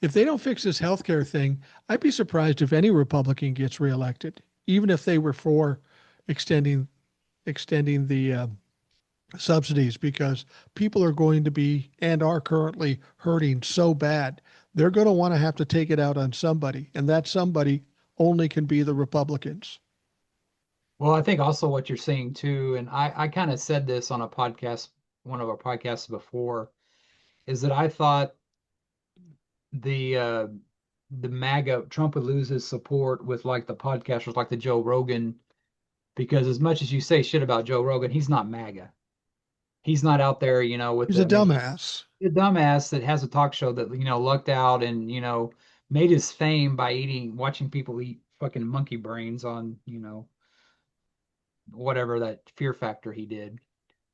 If they don't fix this healthcare thing, I'd be surprised if any Republican gets reelected, even if they were for extending the subsidies, because people are going to be and are currently hurting so bad. They're going to want to have to take it out on somebody, and that somebody only can be the Republicans. Well, I think also what you're seeing too, and I kind of said this on a podcast, one of our podcasts before, is that I thought the uh the MAGA Trump would lose his support with like the podcasters like the Joe Rogan, because as much as you say shit about Joe Rogan, he's not MAGA. He's not out there, with He's the, a I mean, dumbass. he's a dumbass that has a talk show that, lucked out and, made his fame by watching people eat fucking monkey brains on, whatever that Fear Factor he did.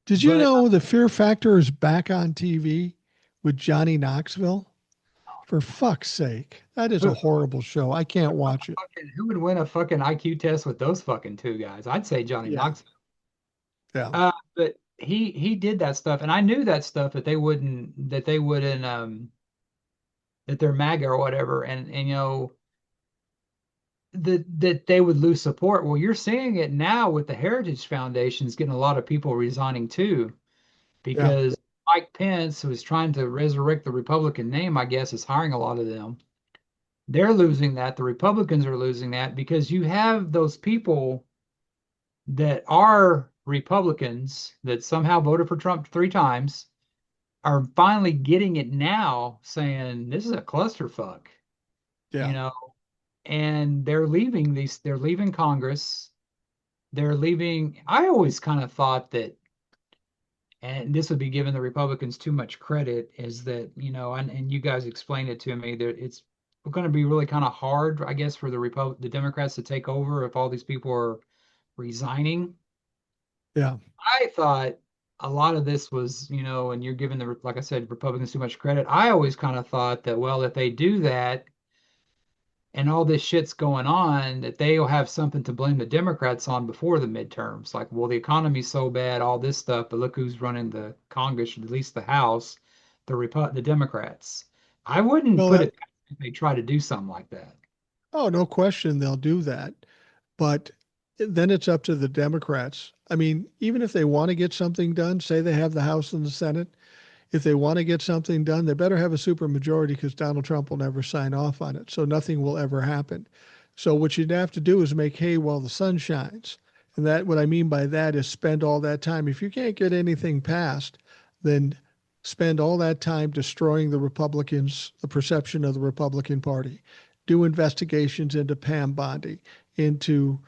Did you But know the Fear Factor is back on TV with Johnny Knoxville? For fuck's sake, that is a who, horrible show. I can't watch it. who would win a fucking IQ test with those fucking two guys? I'd say Johnny Yeah, Knoxville. yeah. But he did that stuff, and I knew that stuff that they're MAGA or whatever, and that they would lose support. Well, you're seeing it now with the Heritage Foundations getting a lot of people resigning too, Yeah. because Mike Pence, who is trying to resurrect the Republican name, I guess, is hiring a lot of them. They're losing that. The Republicans are losing that because you have those people that are Republicans that somehow voted for Trump 3 times are finally getting it now, saying this is a clusterfuck, you Yeah. know, and they're leaving Congress. They're leaving. I always kind of thought that, and this would be giving the Republicans too much credit, is that, and you guys explained it to me, that it's going to be really kind of hard, I guess, for the Democrats to take over if all these people are resigning. Yeah. I thought a lot of this was, and you're giving like I said, Republicans too much credit. I always kind of thought that, well, if they do that and all this shit's going on, that they'll have something to blame the Democrats on before the midterms. Like, well, the economy's so bad, all this stuff, but look who's running the Congress, or at least the House, the Democrats. I wouldn't Well, put that, it past if they try to do something like that. oh, no question they'll do that. But then it's up to the Democrats. I mean, even if they want to get something done, say they have the House and the Senate, if they want to get something done, they better have a supermajority because Donald Trump will never sign off on it. So nothing will ever happen. So what you'd have to do is make hay while the sun shines. And that what I mean by that is spend all that time. If you can't get anything passed, then spend all that time destroying the Republicans, the perception of the Republican Party. Do investigations into Pam Bondi, into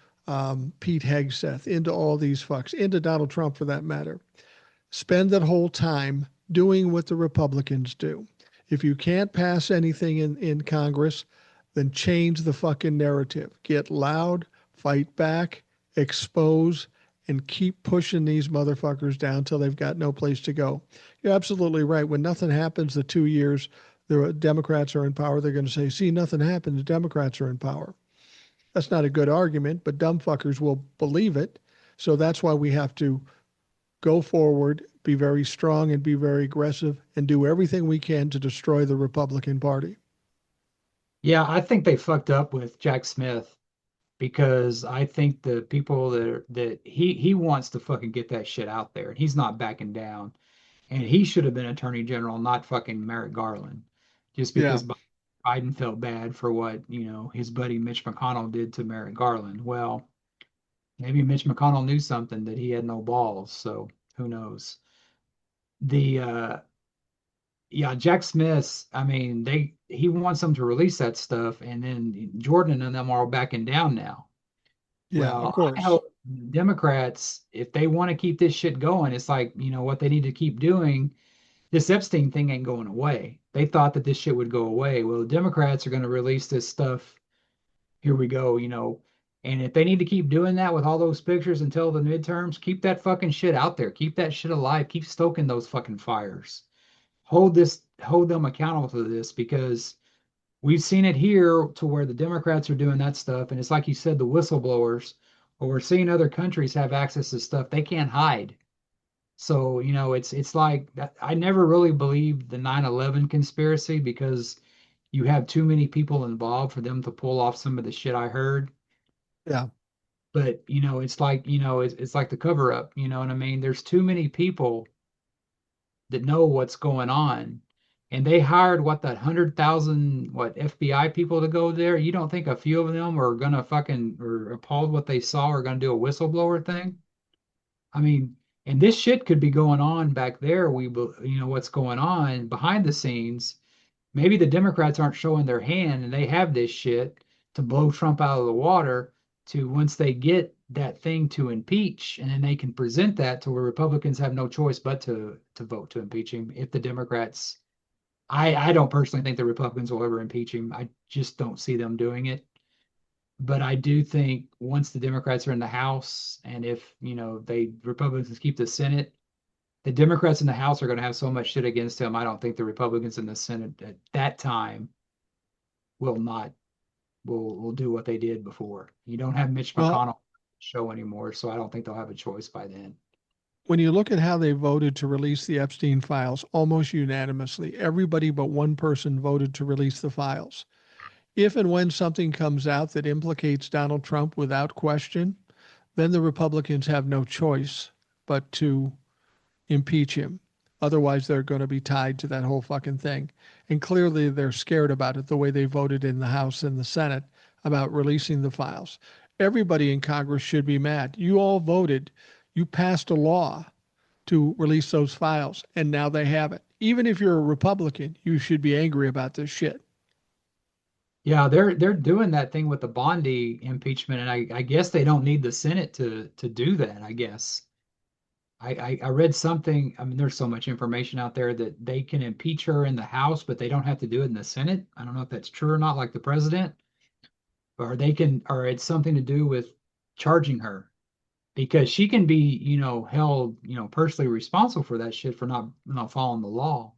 Pete Hegseth, into all these fucks, into Donald Trump for that matter. Spend that whole time doing what the Republicans do. If you can't pass anything in Congress, then change the fucking narrative. Get loud, fight back, expose, and keep pushing these motherfuckers down till they've got no place to go. You're absolutely right. When nothing happens, the 2 years the Democrats are in power, they're going to say, see, nothing happened. The Democrats are in power. That's not a good argument, but dumb fuckers will believe it. So that's why we have to go forward, be very strong and be very aggressive, and do everything we can to destroy the Republican Party. Yeah, I think they fucked up with Jack Smith because I think the people that he wants to fucking get that shit out there and he's not backing down. And he should have been Attorney General, not fucking Merrick Garland, just Yeah. because Biden felt bad for what, his buddy Mitch McConnell did to Merrick Garland. Well, maybe Mitch McConnell knew something that he had no balls, so who knows? The Yeah, Jack Smith, I mean, he wants them to release that stuff, and then Jordan and them are all backing down now. Yeah, of Well, I course. hope Democrats, if they want to keep this shit going, it's like, what they need to keep doing. This Epstein thing ain't going away. They thought that this shit would go away. Well, the Democrats are going to release this stuff. Here we go. And if they need to keep doing that with all those pictures until the midterms, keep that fucking shit out there. Keep that shit alive. Keep stoking those fucking fires. Hold them accountable to this because we've seen it here to where the Democrats are doing that stuff. And it's like you said, the whistleblowers, or we're seeing other countries have access to stuff they can't hide. So, it's like I never really believed the 9/11 conspiracy because you have too many people involved for them to pull off some of the shit I heard. Yeah. But, it's like, it's like the cover up, you know what I mean? There's too many people that know what's going on. And they hired that 100,000 FBI people to go there. You don't think a few of them are gonna fucking or appalled what they saw are gonna do a whistleblower thing? I mean, and this shit could be going on back there. What's going on behind the scenes. Maybe the Democrats aren't showing their hand and they have this shit to blow Trump out of the water to once they get that thing to impeach and then they can present that to where Republicans have no choice but to vote to impeach him if the Democrats I don't personally think the Republicans will ever impeach him. I just don't see them doing it. But I do think once the Democrats are in the House, and if they Republicans keep the Senate, the Democrats in the House are going to have so much shit against him. I don't think the Republicans in the Senate at that time will not will do what they did before. You don't have Mitch Well, McConnell show anymore, so I don't think they'll have a choice by then. when you look at how they voted to release the Epstein files, almost unanimously, everybody but one person voted to release the files. If and when something comes out that implicates Donald Trump without question, then the Republicans have no choice but to impeach him. Otherwise, they're going to be tied to that whole fucking thing. And clearly, they're scared about it the way they voted in the House and the Senate about releasing the files. Everybody in Congress should be mad. You all voted, you passed a law to release those files, and now they have it. Even if you're a Republican, you should be angry about this shit. Yeah, they're doing that thing with the Bondi impeachment, and I guess they don't need the Senate to do that. I guess I read something. I mean, there's so much information out there that they can impeach her in the House, but they don't have to do it in the Senate. I don't know if that's true or not, like the president, or or it's something to do with charging her because she can be, held, personally responsible for that shit for not following the law.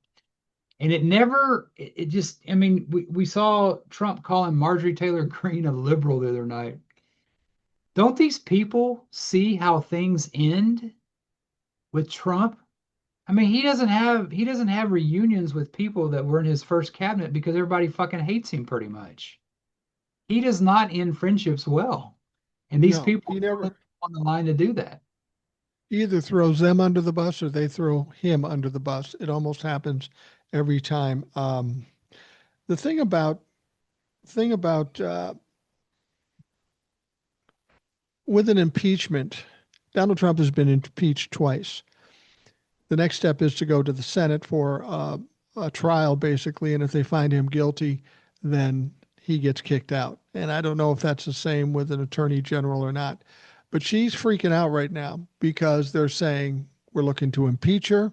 And it just, I mean, we saw Trump calling Marjorie Taylor Greene a liberal the other night. Don't these people see how things end with Trump? I mean, he doesn't have reunions with people that were in his first cabinet because everybody fucking hates him pretty much. He does not end friendships well. And these No, people he put never. on the line to do that. He either throws them under the bus or they throw him under the bus. It almost happens every time. The thing about with an impeachment, Donald Trump has been impeached twice. The next step is to go to the Senate for a trial, basically, and if they find him guilty, then he gets kicked out. And I don't know if that's the same with an attorney general or not. But she's freaking out right now because they're saying we're looking to impeach her.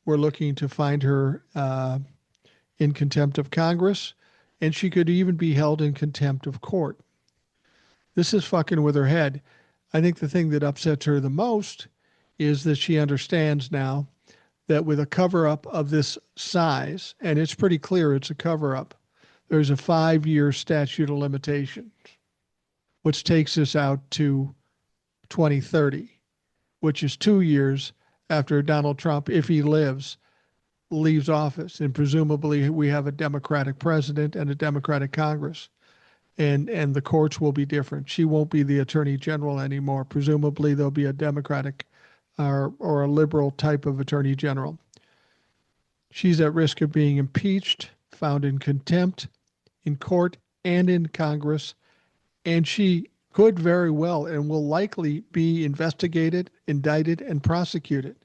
We're looking to find her in contempt of Congress, and she could even be held in contempt of court. This is fucking with her head. I think the thing that upsets her the most is that she understands now that with a cover up of this size, and it's pretty clear it's a cover up, there's a 5 year statute of limitations, which takes us out to 2030, which is 2 years after Donald Trump, if he lives, leaves office. And presumably we have a Democratic president and a Democratic Congress. And the courts will be different. She won't be the attorney general anymore. Presumably there'll be a Democratic or a liberal type of attorney general. She's at risk of being impeached, found in contempt in court and in Congress, and she could very well and will likely be investigated, indicted, and prosecuted.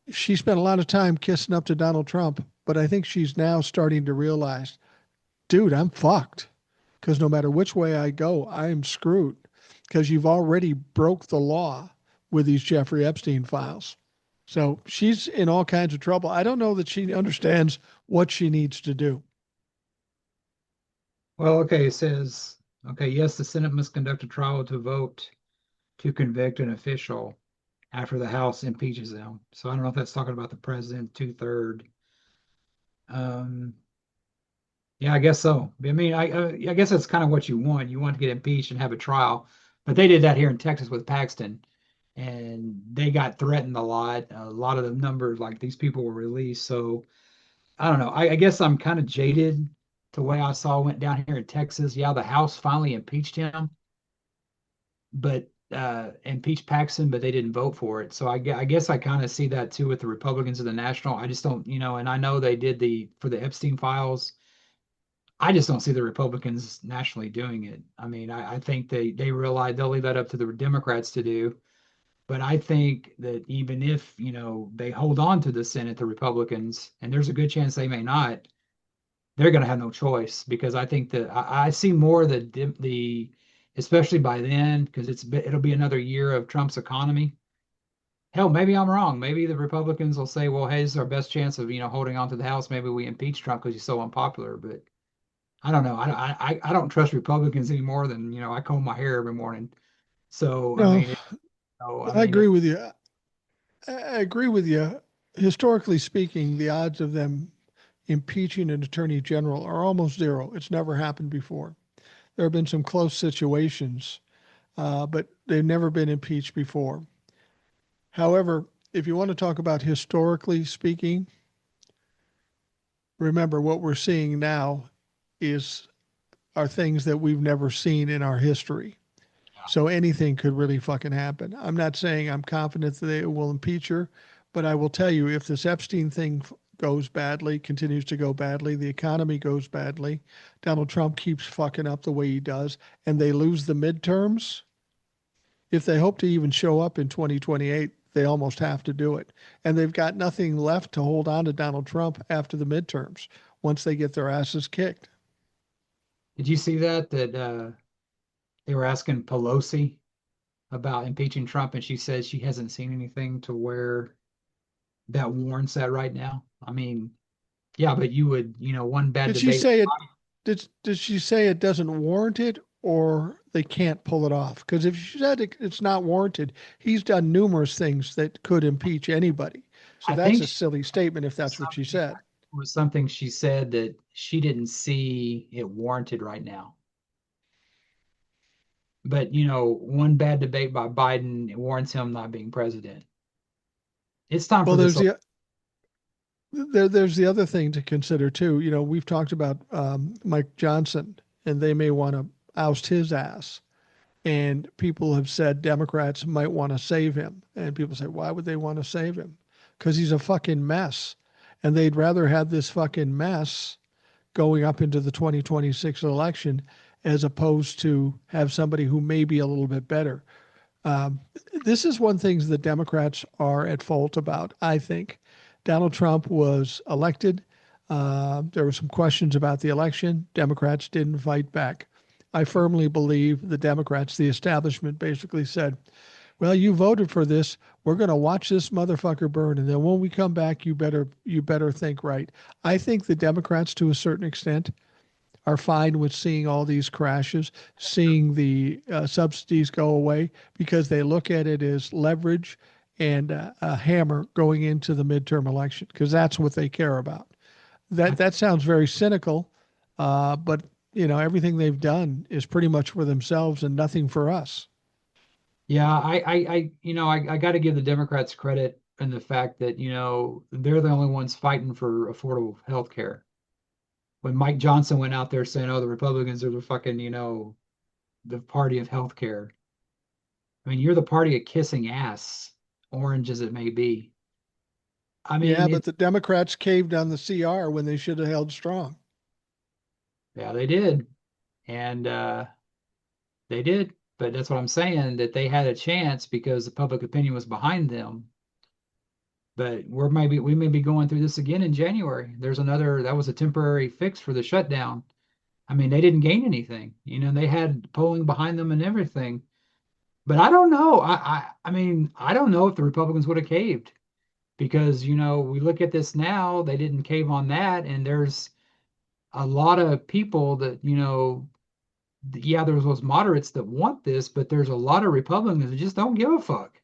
She spent a lot of time kissing up to Donald Trump, but I think she's now starting to realize, dude, I'm fucked. Because no matter which way I go, I'm screwed. Because you've already broke the law with these Jeffrey Epstein files. So she's in all kinds of trouble. I don't know that she understands what she needs to do. Well, okay, it says, okay, yes, the Senate must conduct a trial to vote to convict an official after the House impeaches them. So I don't know if that's talking about the president, two-third. Um, yeah, I guess so. I mean, I guess that's kind of what you want. You want to get impeached and have a trial, but they did that here in Texas with Paxton, and they got threatened a lot. A lot of the numbers, like these people were released. So I don't know. I guess I'm kind of jaded to the way I saw went down here in Texas. Yeah, the House finally impeached him, but impeached Paxton, but they didn't vote for it. So I guess I kind of see that too with the Republicans in the national. I just don't, and I know they did the for the Epstein files. I just don't see the Republicans nationally doing it. I mean, I think they realize they'll leave that up to the Democrats to do. But I think that even if, they hold on to the Senate, the Republicans, and there's a good chance they may not, they're going to have no choice because I think that I see more the especially by then because it'll be another year of Trump's economy. Hell, maybe I'm wrong. Maybe the Republicans will say, well, hey, this is our best chance of holding on to the House. Maybe we impeach Trump because he's so unpopular. But I don't know. I don't trust Republicans any more than I comb my hair every morning. So I No, mean, I agree with you. I agree with you. Historically speaking, the odds of them impeaching an attorney general are almost zero. It's never happened before. There have been some close situations, but they've never been impeached before. However, if you want to talk about historically speaking, remember what we're seeing now is are things that we've never seen in our history. So anything could really fucking happen. I'm not saying I'm confident that they will impeach her, but I will tell you if this Epstein thing goes badly, continues to go badly, the economy goes badly, Donald Trump keeps fucking up the way he does, and they lose the midterms, if they hope to even show up in 2028, they almost have to do it. And they've got nothing left to hold on to Donald Trump after the midterms once they get their asses kicked. did you see that they were asking Pelosi about impeaching Trump, and she says she hasn't seen anything to where that warrants that right now. I mean, yeah, but you would, one bad Did she debate. say it? Did she say it doesn't warrant it, or they can't pull it off? Because if she said it's not warranted, he's done numerous things that could impeach anybody. So I that's think a silly statement if that's what she said. was something she said that she didn't see it warranted right now. But one bad debate by Biden warrants him not being president. It's time Well, for this. there's the other thing to consider too. We've talked about Mike Johnson, and they may want to oust his ass. And people have said Democrats might want to save him. And people say, why would they want to save him? Because he's a fucking mess. And they'd rather have this fucking mess going up into the 2026 election as opposed to have somebody who may be a little bit better. Um, this is one thing the Democrats are at fault about, I think. Donald Trump was elected. There were some questions about the election. Democrats didn't fight back. I firmly believe the Democrats, the establishment, basically said, "Well, you voted for this. We're going to watch this motherfucker burn, and then when we come back, you better think right." I think the Democrats, to a certain extent, are fine with seeing all these crashes, seeing the subsidies go away, because they look at it as leverage and a hammer going into the midterm election, because that's what they care about. That sounds very cynical, but everything they've done is pretty much for themselves and nothing for us. Yeah, I got to give the Democrats credit in the fact that, they're the only ones fighting for affordable health care. When Mike Johnson went out there saying, "Oh, the Republicans are the fucking, the party of health care." I mean, you're the party of kissing ass, orange as it may be. I Yeah, mean, but the Democrats caved on the CR when they should have held strong. yeah, they did. And they did. But that's what I'm saying, that they had a chance because the public opinion was behind them. But we may be going through this again in January. That was a temporary fix for the shutdown. I mean, they didn't gain anything. They had polling behind them and everything. But I don't know. I mean, I don't know if the Republicans would have caved because, we look at this now, they didn't cave on that. And there's a lot of people that, yeah, there's those moderates that want this, but there's a lot of Republicans that just don't give a fuck.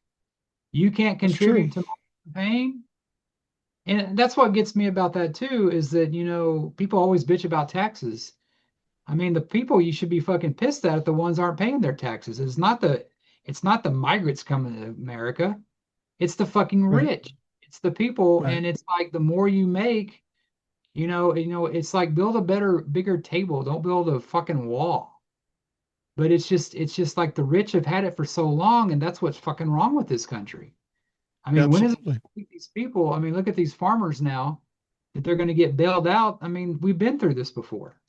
You can't That's true. contribute to my campaign. And that's what gets me about that too, is that, people always bitch about taxes. I mean, the people you should be fucking pissed at the ones aren't paying their taxes. It's not the migrants coming to America. It's the fucking Right. rich. It's the people, Right. and it's like the more you make, it's like build a better, bigger table. Don't build a fucking wall. But it's just like the rich have had it for so long, and that's what's fucking wrong with this country. I mean, when is it Absolutely. these people? I mean, look at these farmers now that they're going to get bailed out. I mean, we've been through this before.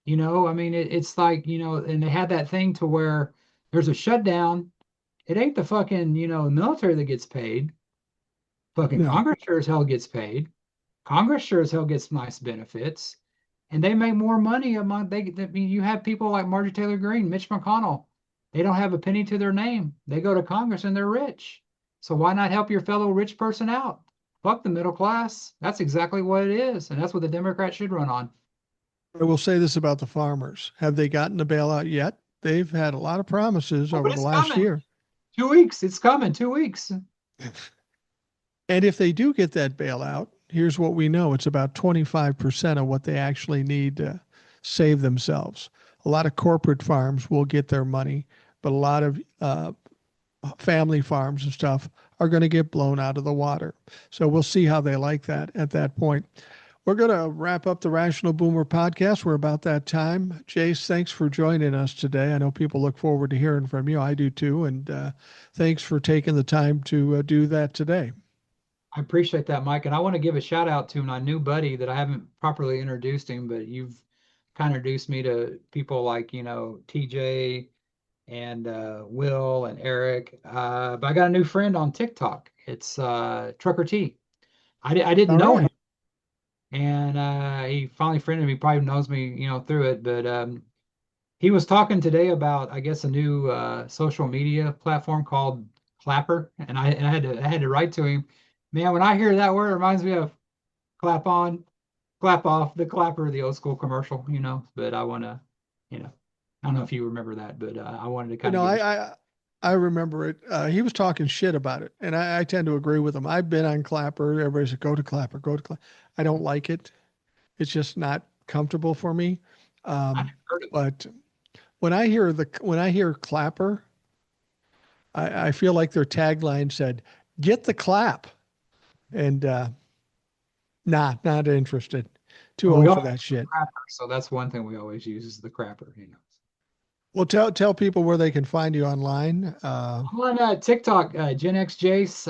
I mean, it's like, and they had that thing to where there's a shutdown. It ain't the fucking, military that gets paid. Fucking No. Congress sure as hell gets paid. Congress sure as hell gets nice benefits, and they make more money among I mean, you have people like Marjorie Taylor Greene, Mitch McConnell. They don't have a penny to their name. They go to Congress and they're rich. So why not help your fellow rich person out? Fuck the middle class. That's exactly what it is, and that's what the Democrats should run on. I will say this about the farmers. Have they gotten the bailout yet? They've had a lot of promises Oh, but over the it's last coming. year. 2 weeks. It's coming. 2 weeks. And if they do get that bailout, here's what we know: it's about 25% of what they actually need to save themselves. A lot of corporate farms will get their money, but a lot of family farms and stuff are going to get blown out of the water. So we'll see how they like that at that point. We're going to wrap up the Rational Boomer podcast. We're about that time. Jace, thanks for joining us today. I know people look forward to hearing from you. I do too. And thanks for taking the time to do that today. I appreciate that, Mike. And I want to give a shout out to my new buddy that I haven't properly introduced him, but you've kind of introduced me to people like, TJ and Will and Eric. But I got a new friend on TikTok. It's Trucker T. I didn't All know right. him, and he finally friended me. Probably knows me, through it. But he was talking today about, I guess, a new social media platform called Clapper, and I had to write to him. Man, when I hear that word, it reminds me of clap on, clap off, the clapper, the old school commercial, But I want to, you know, I don't know if you remember that, but I wanted to You kind of know, give a I remember it. He was talking shit about it, and I tend to agree with him. I've been on Clapper. Everybody said, go to Clapper, go to Clapper. I don't like it. It's just not comfortable for me. I Um, never heard of it. but when I hear Clapper, I feel like their tagline said, "Get the clap," and not interested. Too Well, we old all for use that the shit. crapper, so that's one thing we always use is the crapper. Well, tell people where they can find you online. I'm on TikTok, Gen X Jace.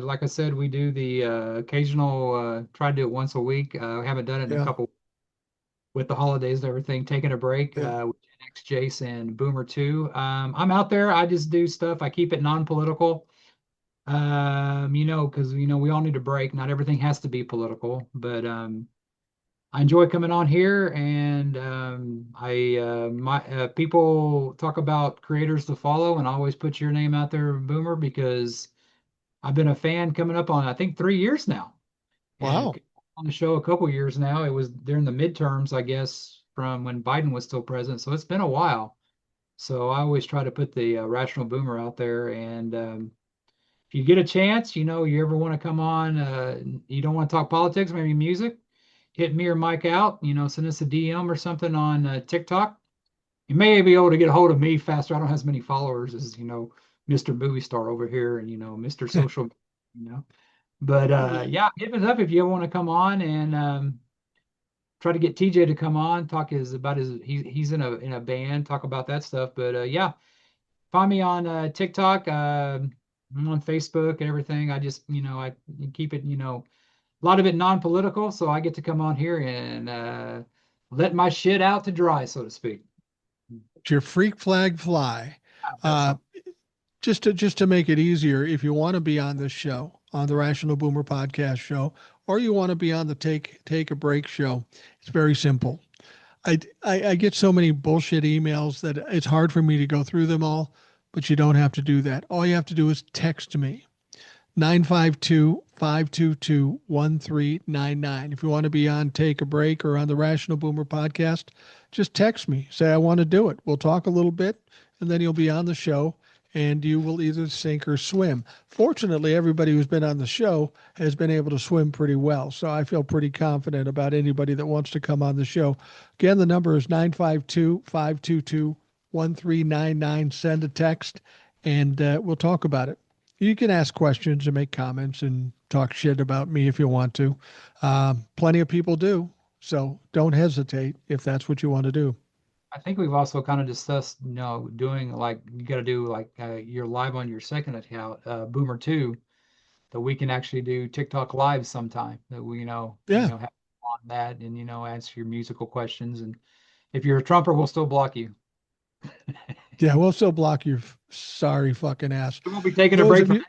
Like I said, we do the occasional, try to do it once a week. We haven't done it in a Yeah, couple with the holidays and everything, taking a break yeah. with Gen X Jace and Boomer 2. I'm out there. I just do stuff. I keep it non-political. Because we all need a break. Not everything has to be political, but I enjoy coming on here, and I my people talk about creators to follow, and I always put your name out there, Boomer, because I've been a fan coming up on I think 3 years now, and Wow. on the show a couple years now. It was during the midterms, I guess, from when Biden was still president, so it's been a while. So I always try to put the rational Boomer out there, and if you get a chance, you ever want to come on, you don't want to talk politics, maybe music, hit me or Mike out, send us a DM or something on TikTok. You may be able to get a hold of me faster. I don't have as many followers as, Mr. Movie Star over here and, Mr. Social, you know. But yeah, hit us up if you ever want to come on and try to get TJ to come on, talk about he's in a band, talk about that stuff. But yeah, find me on TikTok, I'm on Facebook and everything. I just, I keep it, a lot of it non-political, so I get to come on here and let my shit out to dry, so to speak. Let your freak flag fly. That's Uh, something. just to make it easier, if you want to be on this show, on the Rational Boomer podcast show, or you want to be on the Take a Break show, it's very simple. I get so many bullshit emails that it's hard for me to go through them all, but you don't have to do that. All you have to do is text me 952-522-1399. If you want to be on Take a Break or on the Rational Boomer podcast, just text me. Say, I want to do it. We'll talk a little bit, and then you'll be on the show, and you will either sink or swim. Fortunately, everybody who's been on the show has been able to swim pretty well. So I feel pretty confident about anybody that wants to come on the show. Again, the number is 952-522-1399. Send a text, and we'll talk about it. You can ask questions and make comments and talk shit about me if you want to. Plenty of people do. So don't hesitate if that's what you want to do. I think we've also kind of discussed, doing like you got to do like you're live on your second account, Boomer 2, that we can actually do TikTok live sometime. That we, Yeah. have on that and answer your musical questions. And if you're a Trumper, we'll still block you. Yeah. We'll still block your sorry fucking ass. We won't be For taking a those break of from you,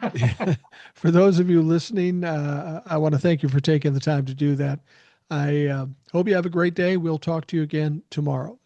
that shit. for those of you listening, I want to thank you for taking the time to do that. I hope you have a great day. We'll talk to you again tomorrow.